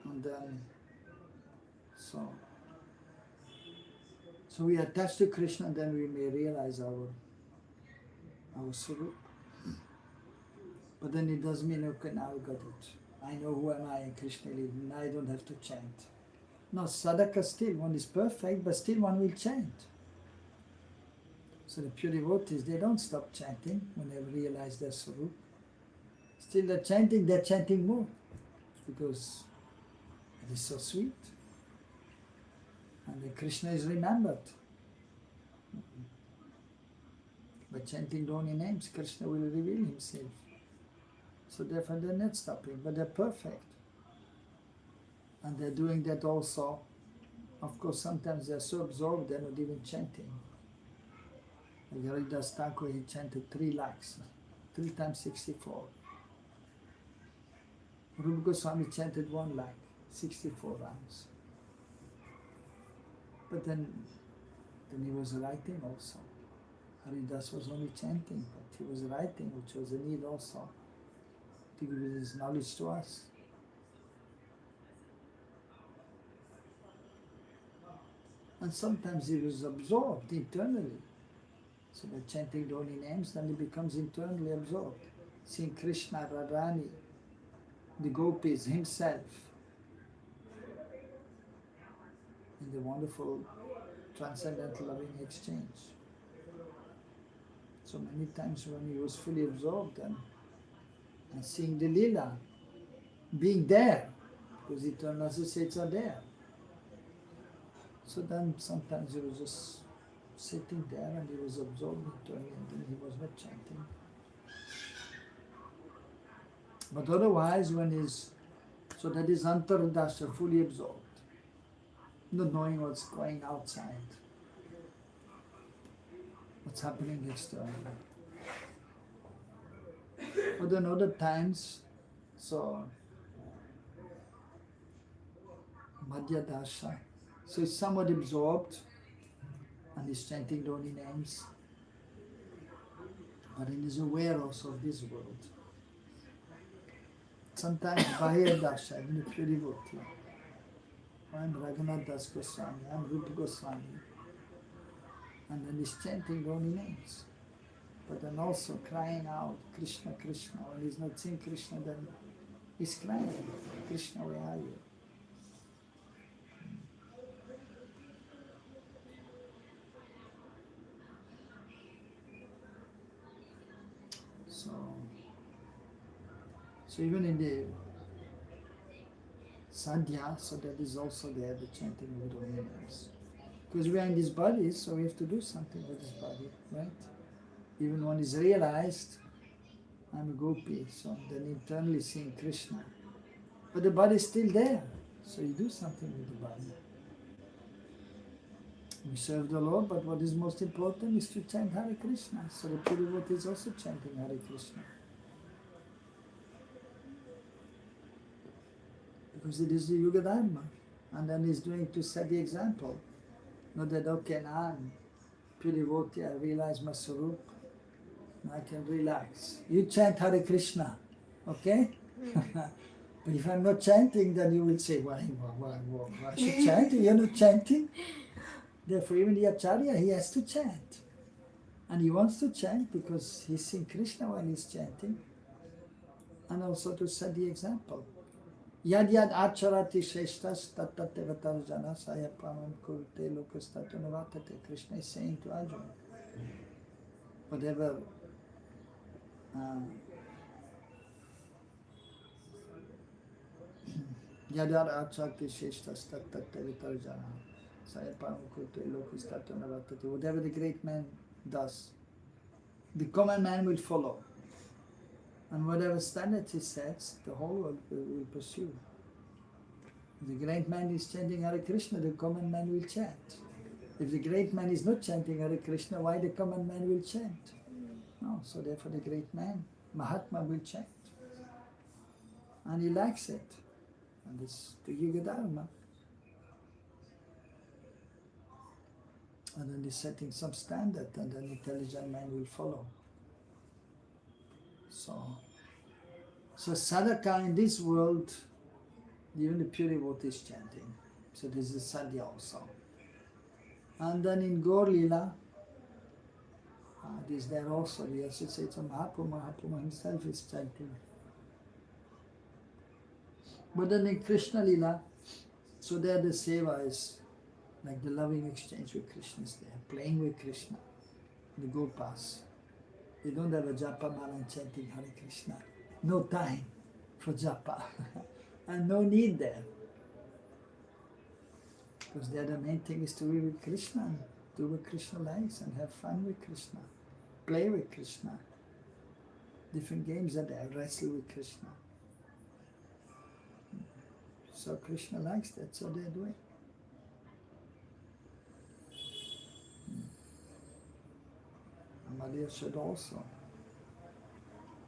And then, so we attach to Krishna, then we may realize our Sarup. But then it doesn't mean, okay, now I got it. I know who am I in Krishna Lila, now I don't have to chant. No, sadhaka still, one is perfect, but still one will chant. So the pure devotees, they don't stop chanting when they realize their Sarup. Still they're chanting more, because it is so sweet. And then Krishna is remembered. By chanting the holy names, Krishna will reveal himself. So therefore they're not stopping, but they're perfect. And they're doing that also. Of course, sometimes they're so absorbed they're not even chanting. Like Haridas Thakur, he chanted 3 lakhs, 3 times 64. Rupa Goswami chanted 1 lakh, 64 rounds. But then he was writing also. Haridas was only chanting, but he was writing, which was a need also to give his knowledge to us. And sometimes he was absorbed internally. So by chanting the holy names, then he becomes internally absorbed. Seeing Krishna, Radhani, the gopis, himself, in the wonderful transcendental loving exchange. So many times when he was fully absorbed and seeing the lila, being there, because eternal associates are there. So then sometimes he was just sitting there and he was absorbed internally and then he was not chanting. But otherwise when he's, so that is antardasha, fully absorbed, not knowing what's going outside, what's happening externally. But then other times, so madhyadasha, so he's somewhat absorbed and he's chanting the holy names, but he is aware also of this world. Sometimes Bahyadasha, even a pure devotee. I'm Raghunath Das Goswami, I'm Rupa Goswami. And then he's chanting the holy names. But then also crying out, Krishna, Krishna. When he's not seeing Krishna, then he's crying, Krishna, where are you? So even in the sadhya, so that is also there, the chanting of the holy names. Because we are in this body, so we have to do something with this body, right? Even one is realized, I'm a gopi, so then internally seeing Krishna. But the body is still there, so you do something with the body. We serve the Lord, but what is most important is to chant Hare Krishna. So the pure devotee is also chanting Hare Krishna. Because it is the Yuga Dharma. And then he's doing to set the example. Not that, okay, now I'm pure devotee, I realize my Sarup, I can relax. You chant Hare Krishna, okay? But if I'm not chanting, then you will say, why should chant? You're not chanting? Therefore, even the Acharya, he has to chant. And he wants to chant because he's seeing Krishna while he's chanting. And also to set the example. Yad yad acharati sheshtas tattatevatar jana sayapamam kurte lokastatanavatate. Krishna is saying to Arjuna, whatever yad yad acharati sheshtas tattatevatar jana sayapamam kurte lokastatanavatate. Whatever the great man does, the common man will follow. And whatever standards he sets, the whole world will pursue. If the great man is chanting Hare Krishna, the common man will chant. If the great man is not chanting Hare Krishna, why the common man will chant? No, so therefore the great man, Mahatma, will chant. And he likes it. And it's the Yuga Dharma. And then he's setting some standard, and then intelligent man will follow. So sadhaka in this world, even the pure devotee is chanting. So this is sadhya also. And then in Gaur Lila, this there also, the associates of Mahaprabhu himself is chanting. But then in Krishna Lila, so there the seva is like the loving exchange with Krishna is there, playing with Krishna, the gopas. They don't have a japa mala and chanting Hare Krishna. No time for japa. And no need there. Because there the main thing is to be with Krishna and do what Krishna likes and have fun with Krishna. Play with Krishna. Different games are there, wrestle with Krishna. So Krishna likes that, so they're doing. Maria should also.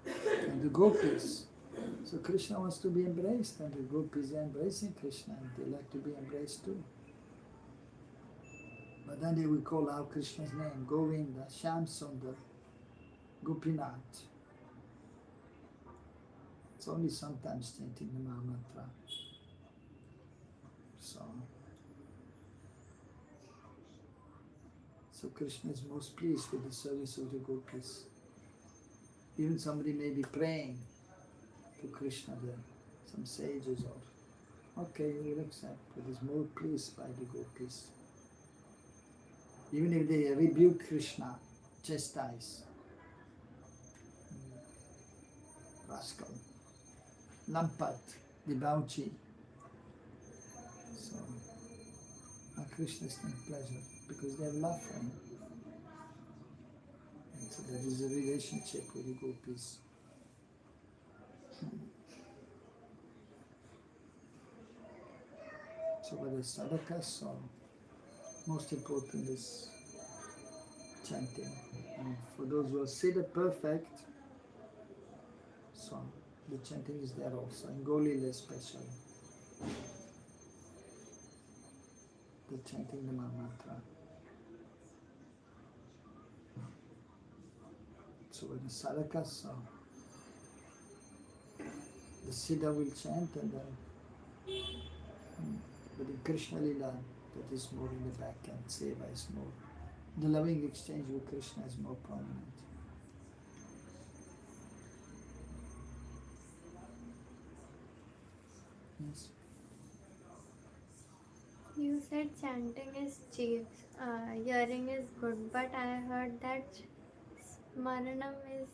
And the gopis. So Krishna wants to be embraced, and the gopis are embracing Krishna, and they like to be embraced too. But then they will call out Krishna's name, Govinda, Shyam Sundar, Gopinath. It's only sometimes chanting the Maha Mantra. So Krishna is most pleased with the service of the gopis. Even somebody may be praying to Krishna there, some sages or, okay, you will accept, but is more pleased by the gopis. Even if they rebuke Krishna, chastise, rascal, lampat, debauchee. So, Krishna is taking pleasure because they have love for him. And so there is a relationship with the gopis. So for the sadhakas, so most important is chanting. And for those who are Siddha perfect, so the chanting is there also, in Golila especially. The chanting the mantra. So with the sadhakas, so the Siddha will chant and then but in Krishna Lila, that is more in the back end, Seva is more. The loving exchange with Krishna is more prominent. Yes. You said chanting is cheap, hearing is good, but I heard that smaranam is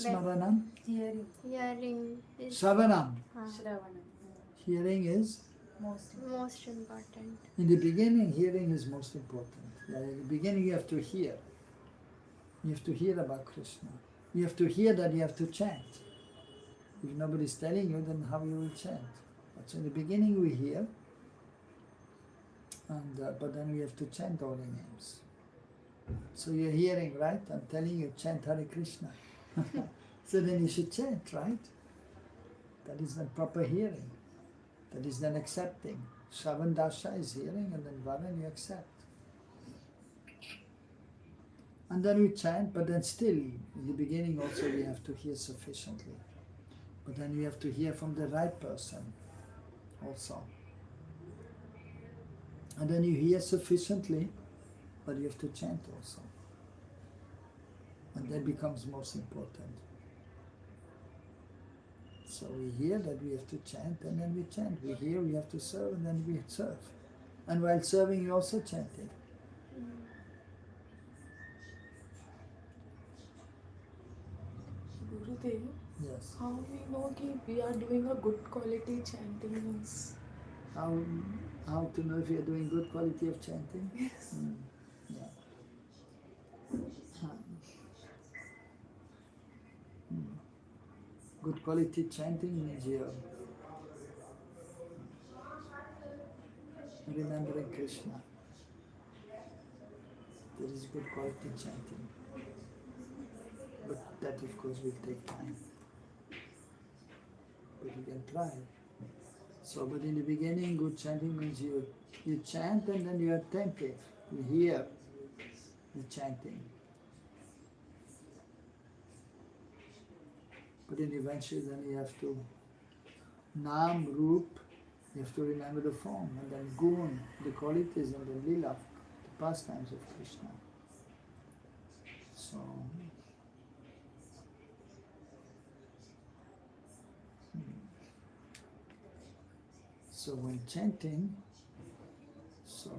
Smaranam, hearing is Shravanam. Shravanam. Hearing is, most important. in the beginning, hearing is most important. Yeah, in the beginning, you have to hear. You have to hear about Krishna. You have to hear that you have to chant. If nobody is telling you, then how you will chant? But so in the beginning, we hear, and but then we have to chant all the names. So you're hearing, right? I'm telling you, chant Hare Krishna. So then you should chant, right? That is the proper hearing. That is then accepting. Shravan Dasha is hearing, and then Varan you accept. And then we chant, but then still, in the beginning also we have to hear sufficiently. But then we have to hear from the right person also. And then you hear sufficiently, but you have to chant also. And that becomes most important. So we hear that we have to chant, and then we chant. We hear we have to serve, and then we serve. And while serving, you also chanting. Gurudev, Yes. how we know कि we are doing a good quality chanting means? How to know if you are doing good quality of chanting? Yes. Yeah. Good quality chanting means you're remembering Krishna. There is good quality chanting. But that of course will take time. But you can try. So, but in the beginning, good chanting means you chant and then you are attentive. You hear the chanting. But then eventually then you have to Nam, Roop, you have to remember the form, and then Gun, the qualities, and then Lila, the pastimes of Krishna. So, so when chanting, so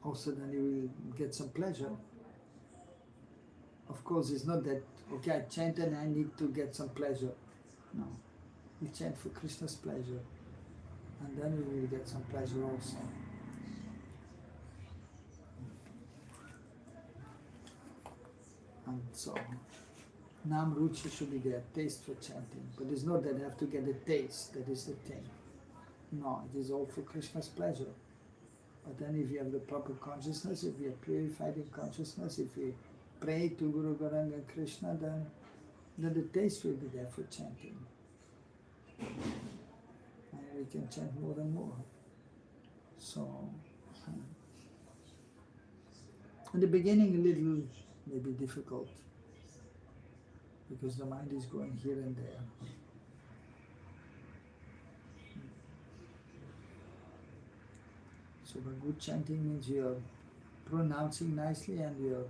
also then you will get some pleasure. Of course, it's not that, okay, I chant and I need to get some pleasure. No. We chant for Krishna's pleasure. And then we will get some pleasure also. And so, Nam Ruchi should be there, taste for chanting. But it's not that I have to get a taste, that is the thing. No, it is all for Krishna's pleasure. But then if you have the proper consciousness, if we are purified in consciousness, if we pray to Guru Gauranga and Krishna, then the taste will be there for chanting. And we can chant more and more. So, in the beginning a little maybe difficult, because the mind is going here and there. So, but good chanting means you are pronouncing nicely, and you're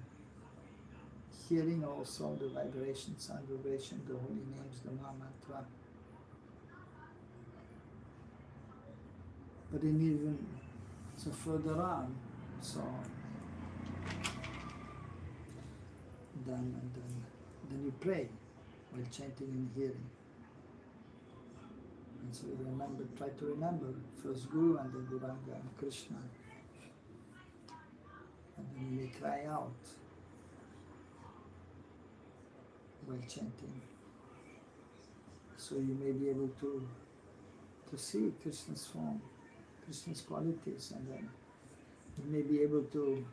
hearing also the vibration, sound vibration, the holy names, the Maha Mantra. But in even so further on, so then you pray while chanting and hearing. And so you remember, try to remember first Guru and then Guranga and Krishna. And then you may cry out while chanting. So you may be able to see Krishna's form, Krishna's qualities, and then you may be able to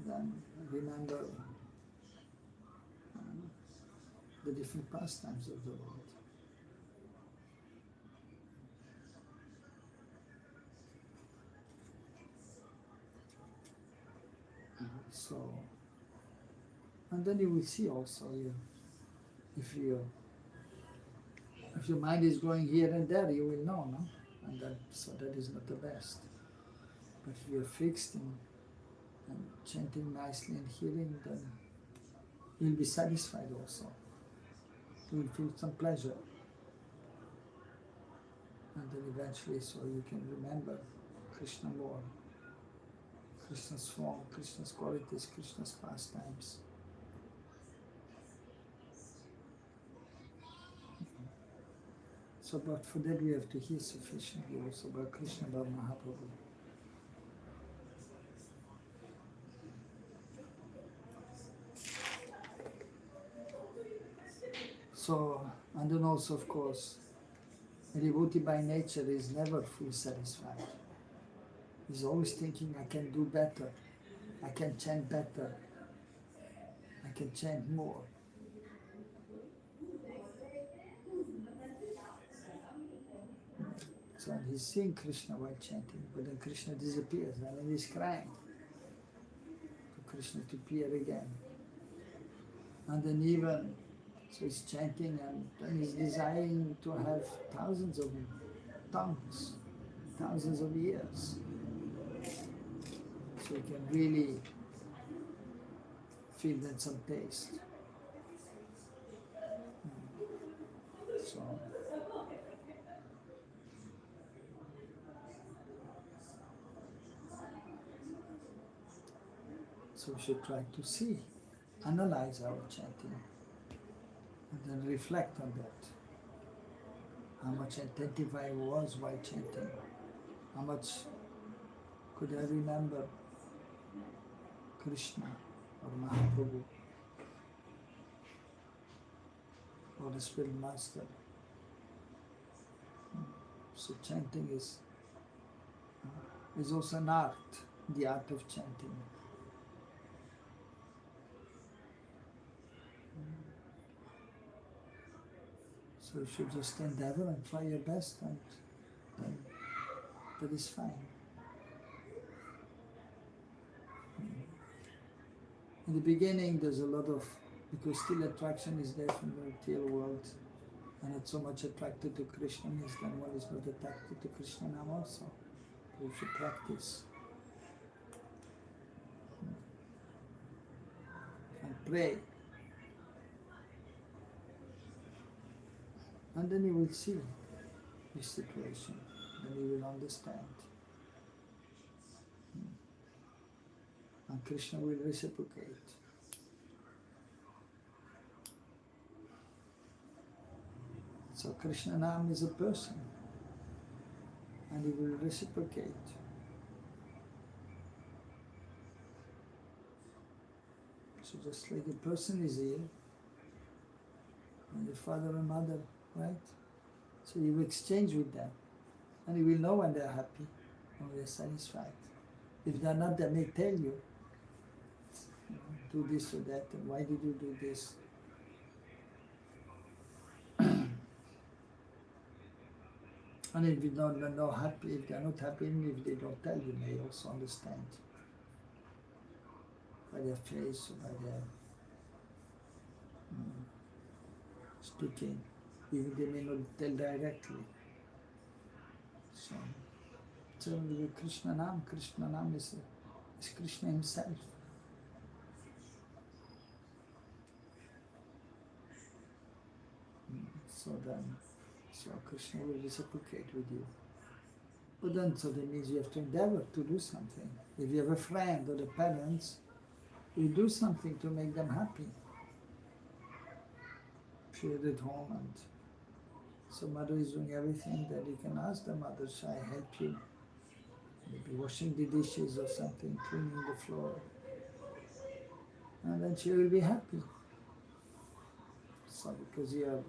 then remember the different pastimes of the world. So, and then you will see also if your mind is going here and there, you will know, no? And so that is not the best. But if you're fixed and chanting nicely and hearing, then you'll be satisfied also. You will feel some pleasure. And then eventually, so you can remember Krishna more, Krishna's form, Krishna's qualities, Krishna's pastimes. So, but for that we have to hear sufficiently also about Krishna, about Mahaprabhu. So, and then also of course, a devotee by nature is never fully satisfied. He's always thinking, I can do better, I can chant better, I can chant more. So he's seeing Krishna while chanting, but then Krishna disappears, and then he's crying for Krishna to appear again. And then even, so he's chanting and then he's desiring to have thousands of tongues, thousands of ears. So he can really feel that some taste. So we should try to see, analyze our chanting, and then reflect on that. How much attentive I was while chanting, how much could I remember Krishna or Mahaprabhu or the Spirit Master. So chanting is also an art, the art of chanting. So you should just endeavor and try your best, and that is fine. In the beginning there's a lot of, because still attraction is there from the material world, and not so much attracted to Krishna means then one is not attracted to Krishna now also. So you should practice. And pray. And then you will see this situation, then you will understand. And Krishna will reciprocate. So Krishna Nam is a person, and he will reciprocate. So just like a person is here, and your father and mother, right? So you exchange with them, and you will know when they're happy, when they're satisfied. If they're not, they may tell you, do this or that, and why did you do this? And if you don't know happy, if they're not happy, even if they don't tell you, may also understand by their face or by their speaking. Even they may not tell directly. So with Krishna Nam is It's Krishna himself. So Krishna will reciprocate with you. But then, so that means you have to endeavor to do something. If you have a friend or the parents, you do something to make them happy. If you're at home and so mother is doing everything, that you can ask the mother, shall I help you? Maybe washing the dishes or something, cleaning the floor. And then she will be happy. So because you are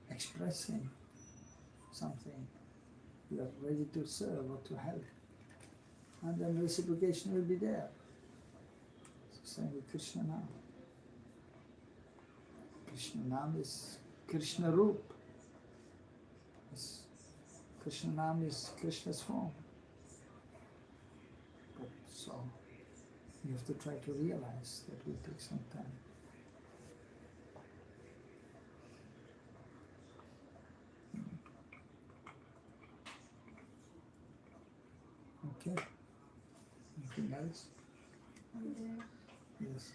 expressing something, you are ready to serve or to help. And then reciprocation will be there. So same with Krishna Nam. Krishna Nam is Krishna Roop. Krishna Nam is Krishna's form. But so you have to try to realize that will take some time. Okay. Anything else? Yes.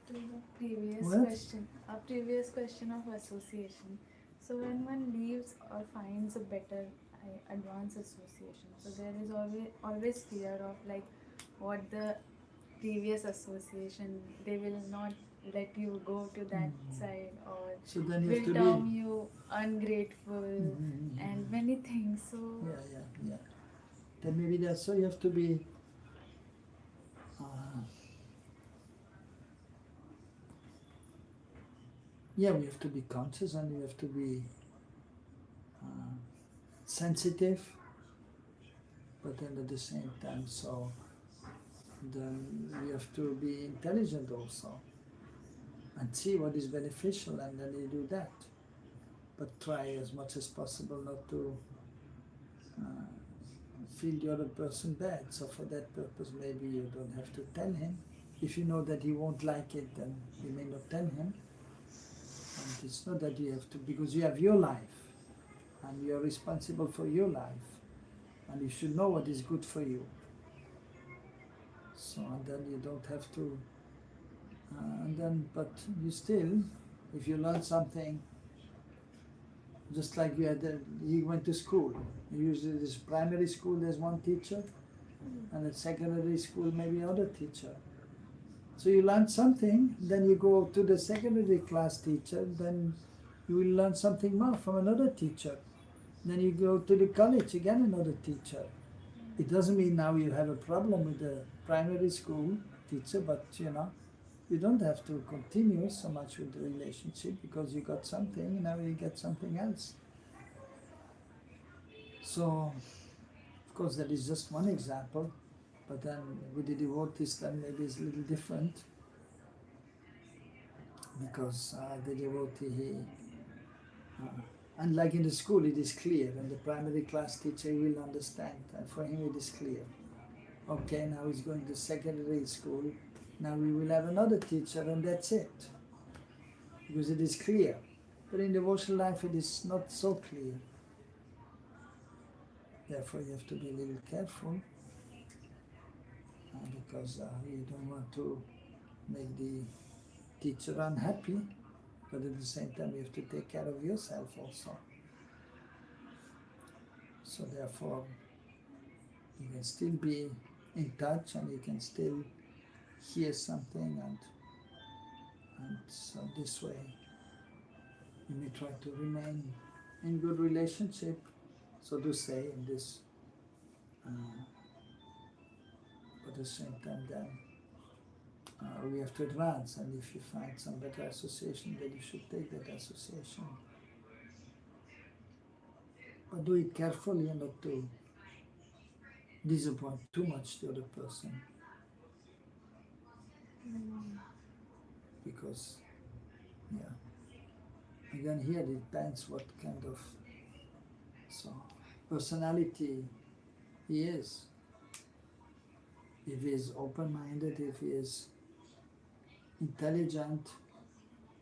To the previous What? question, a previous question of association. So when one leaves or finds a better advanced association, so there is always fear of like what the previous association, they will not let you go to that side, or So then you have will to term be. you ungrateful and many things. So Yeah. Then maybe that's so you have to be we have to be conscious and we have to be sensitive, but then at the same time, so then we have to be intelligent also and see what is beneficial, and then you do that. But try as much as possible not to feel the other person bad. So for that purpose, maybe you don't have to tell him. If you know that he won't like it, then you may not tell him. And it's not that you have to, because you have your life and you're responsible for your life and you should know what is good for you. So and then you don't have to, but you still, if you learn something, just like he went to school. Usually this primary school there's one teacher and at secondary school maybe another teacher. So you learn something, then you go to the secondary class teacher, then you will learn something more from another teacher. Then you go to the college, again another teacher. It doesn't mean now you have a problem with the primary school teacher, but you don't have to continue so much with the relationship because you got something, now you get something else. So, of course, that is just one example. But then with the devotees, then maybe it's a little different, because the devotee, unlike in the school, it is clear, and the primary class teacher will understand, and for him it is clear. Okay, now he's going to secondary school, now we will have another teacher, and that's it, because it is clear. But in devotional life, it is not so clear. Therefore, you have to be a little careful. Because you don't want to make the teacher unhappy, but at the same time you have to take care of yourself also. So therefore, you can still be in touch and you can still hear something, and so this way you may try to remain in good relationship, so to say, in this. But at the same time, then we have to advance, and if you find some better association, then you should take that association. But do it carefully and not to disappoint too much the other person. Because, again here it depends what kind of personality he is. If he is open-minded, if he is intelligent,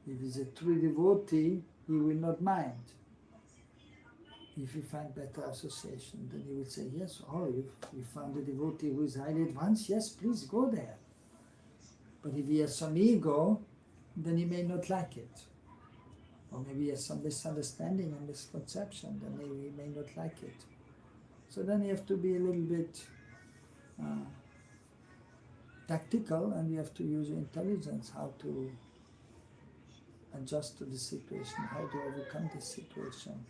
if he is a true devotee, he will not mind. If you find better association, then you will say, yes, oh, you found a devotee who is highly advanced, yes, please go there. But if he has some ego, then he may not like it. Or maybe he has some misunderstanding and misconception, then maybe he may not like it. So then you have to be a little bit tactical, and you have to use your intelligence how to adjust to the situation, how to overcome the situation.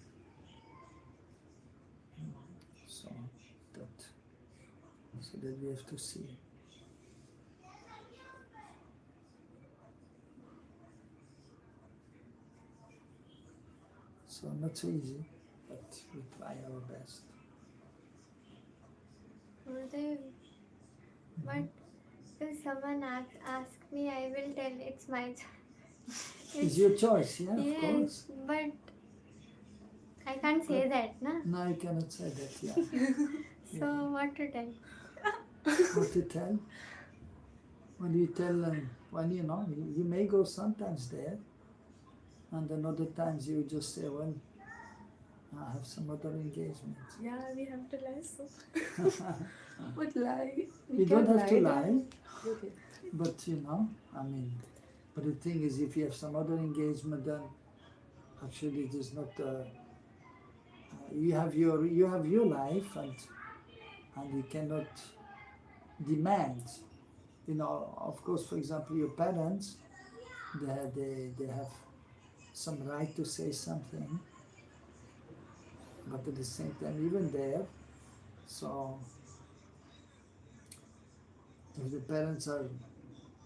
So that we have to see. So not so easy, but we try our best. Gurudev, but if someone asks me, I will tell it's my choice. It's your choice, yeah, Yes, of course. but I can't say that, na? No, you cannot say that, yeah. So what to tell? What to tell? When you tell them, well, you may go sometimes there, and then other times you just say, well, I have some other engagements. Yeah, we have to lie so. But lie. We You don't can have to lie, down. Okay. but but the thing is, if you have some other engagement, then actually it is not. You have your life, and you cannot demand. Of course, for example, your parents, they have some right to say something, but at the same time, even there, so if the parents are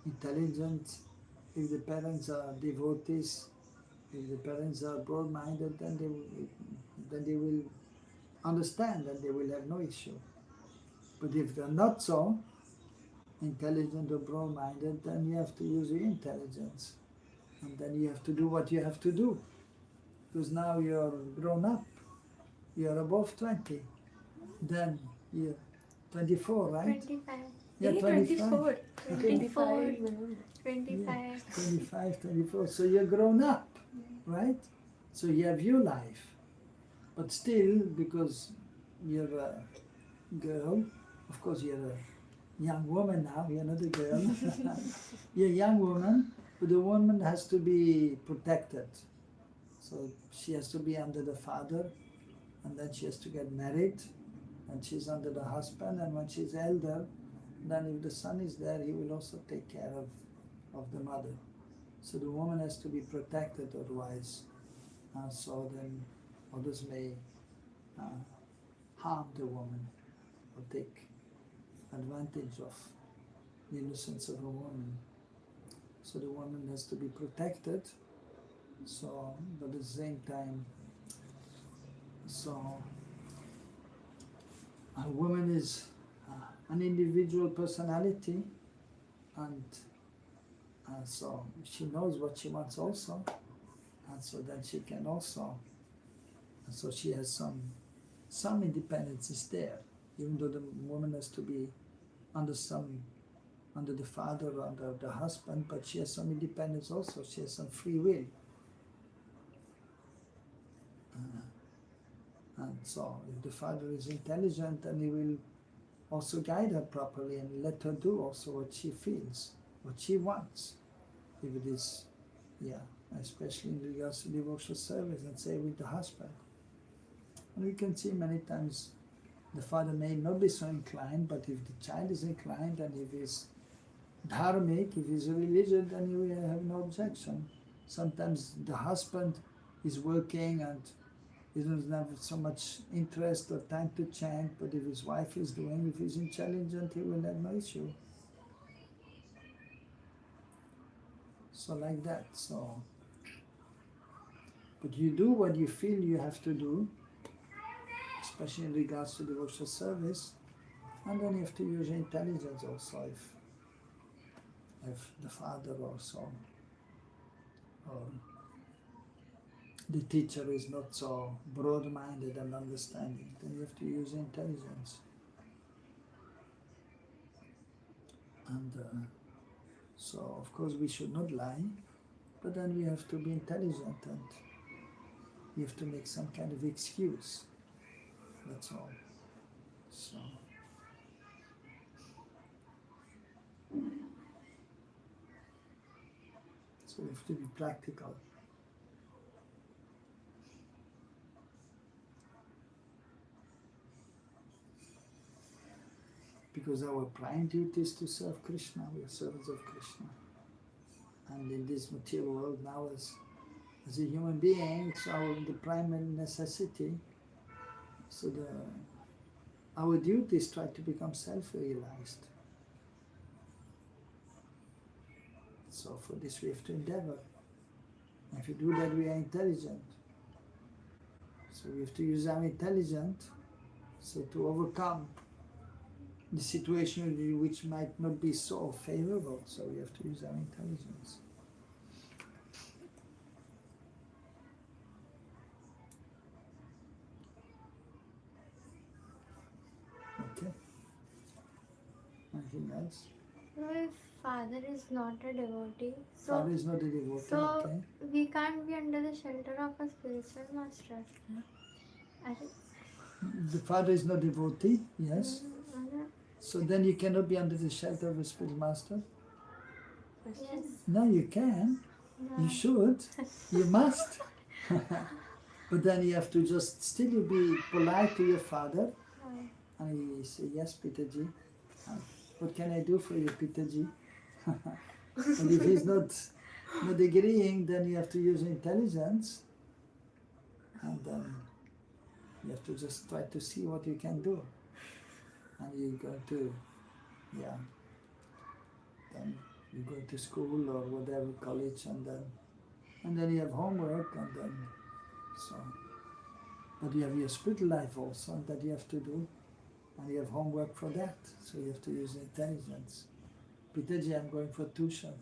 intelligent, if the parents are devotees, if the parents are broad-minded, then they will understand and they will have no issue. But if they're not so intelligent or broad-minded, then you have to use your intelligence. And then you have to do what you have to do. Because now you're grown up. You're above 20. Then you're 24, right? 25. Yeah, Hey, 24. 24. 25. 25. Yeah, 25, 24. So you're grown up, right? So you have your life. But still, because you're a girl, of course you're a young woman now, you're not a girl. You're a young woman, but the woman has to be protected. So she has to be under the father, and then she has to get married, and she's under the husband, and when she's elder, then if the son is there, he will also take care of the mother. So the woman has to be protected, otherwise, so then others may harm the woman or take advantage of the innocence of a woman. So the woman has to be protected. So, but at the same time, so a woman is an individual personality, and so she knows what she wants also, and so then she can also, and so she has some independence is there, even though the woman has to be under the father or under the husband, but she has some independence also, she has some free will. And so if the father is intelligent, then he will also guide her properly and let her do also what she feels, what she wants. If it is, especially in regards to devotional service, and say with the husband. And we can see many times the father may not be so inclined, but if the child is inclined and if he's dharmic, if he's religious, then he will have no objection. Sometimes the husband is working and he doesn't have so much interest or time to chant, but if his wife is doing, if he's intelligent, he will have no issue. So like that, so. But you do what you feel you have to do, especially in regards to devotional service, and then you have to use your intelligence also if the father also, or the teacher is not so broad-minded and understanding, then you have to use intelligence. And so, of course, we should not lie, but then we have to be intelligent and we have to make some kind of excuse. That's all. So. So we have to be practical. Because our prime duty is to serve Krishna, we are servants of Krishna. And in this material world now as a human being, it's the primary necessity. So our duty is try to become self-realized. So for this we have to endeavor. If we do that, we are intelligent. So we have to use our intelligence to overcome the situation which might not be so favorable. So we have to use our intelligence. Okay. Anything else? No, if father is not a devotee, Father is not a devotee. so Okay. we can't be under the shelter of a spiritual master. The father is not devotee. Yes. So then you cannot be under the shelter of a spiritual master. Yes. No, you can. No. You should. You must. But then you have to just still be polite to your father. And he say, yes, Pitaji. What can I do for you, Pitaji? And if he's not agreeing, then you have to use intelligence. And then you have to just try to see what you can do. And you go to, then you go to school or whatever, college, and then you have homework, and then, so. But you have your spiritual life also that you have to do, and you have homework for that, so you have to use intelligence. Pitaji, I'm going for tuition.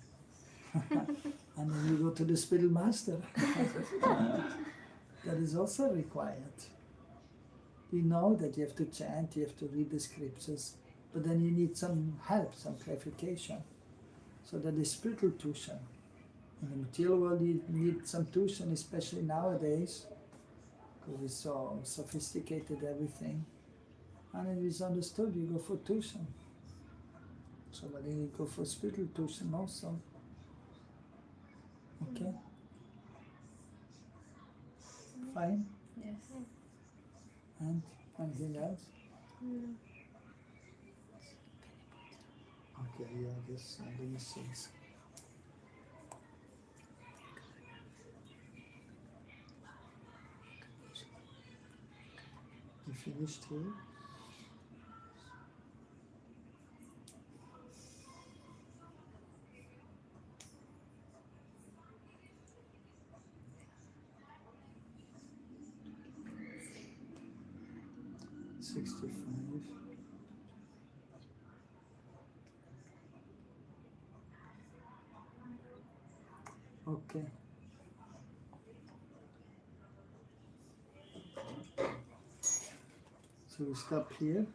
And then you go to the spiritual master. That is also required. You know that you have to chant, you have to read the scriptures, but then you need some help, some clarification. So that is spiritual tuition. In the material world you need some tuition, especially nowadays, because it's so sophisticated everything. And it is understood, you go for tuition. So but then you go for spiritual tuition also. Okay? Fine? Yes. And anything else? Okay, yeah, I guess let me see. You finished here? $65. Okay. So we stop here.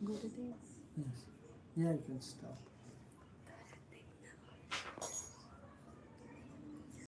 Gurudev. Yes. Yeah, you can stop.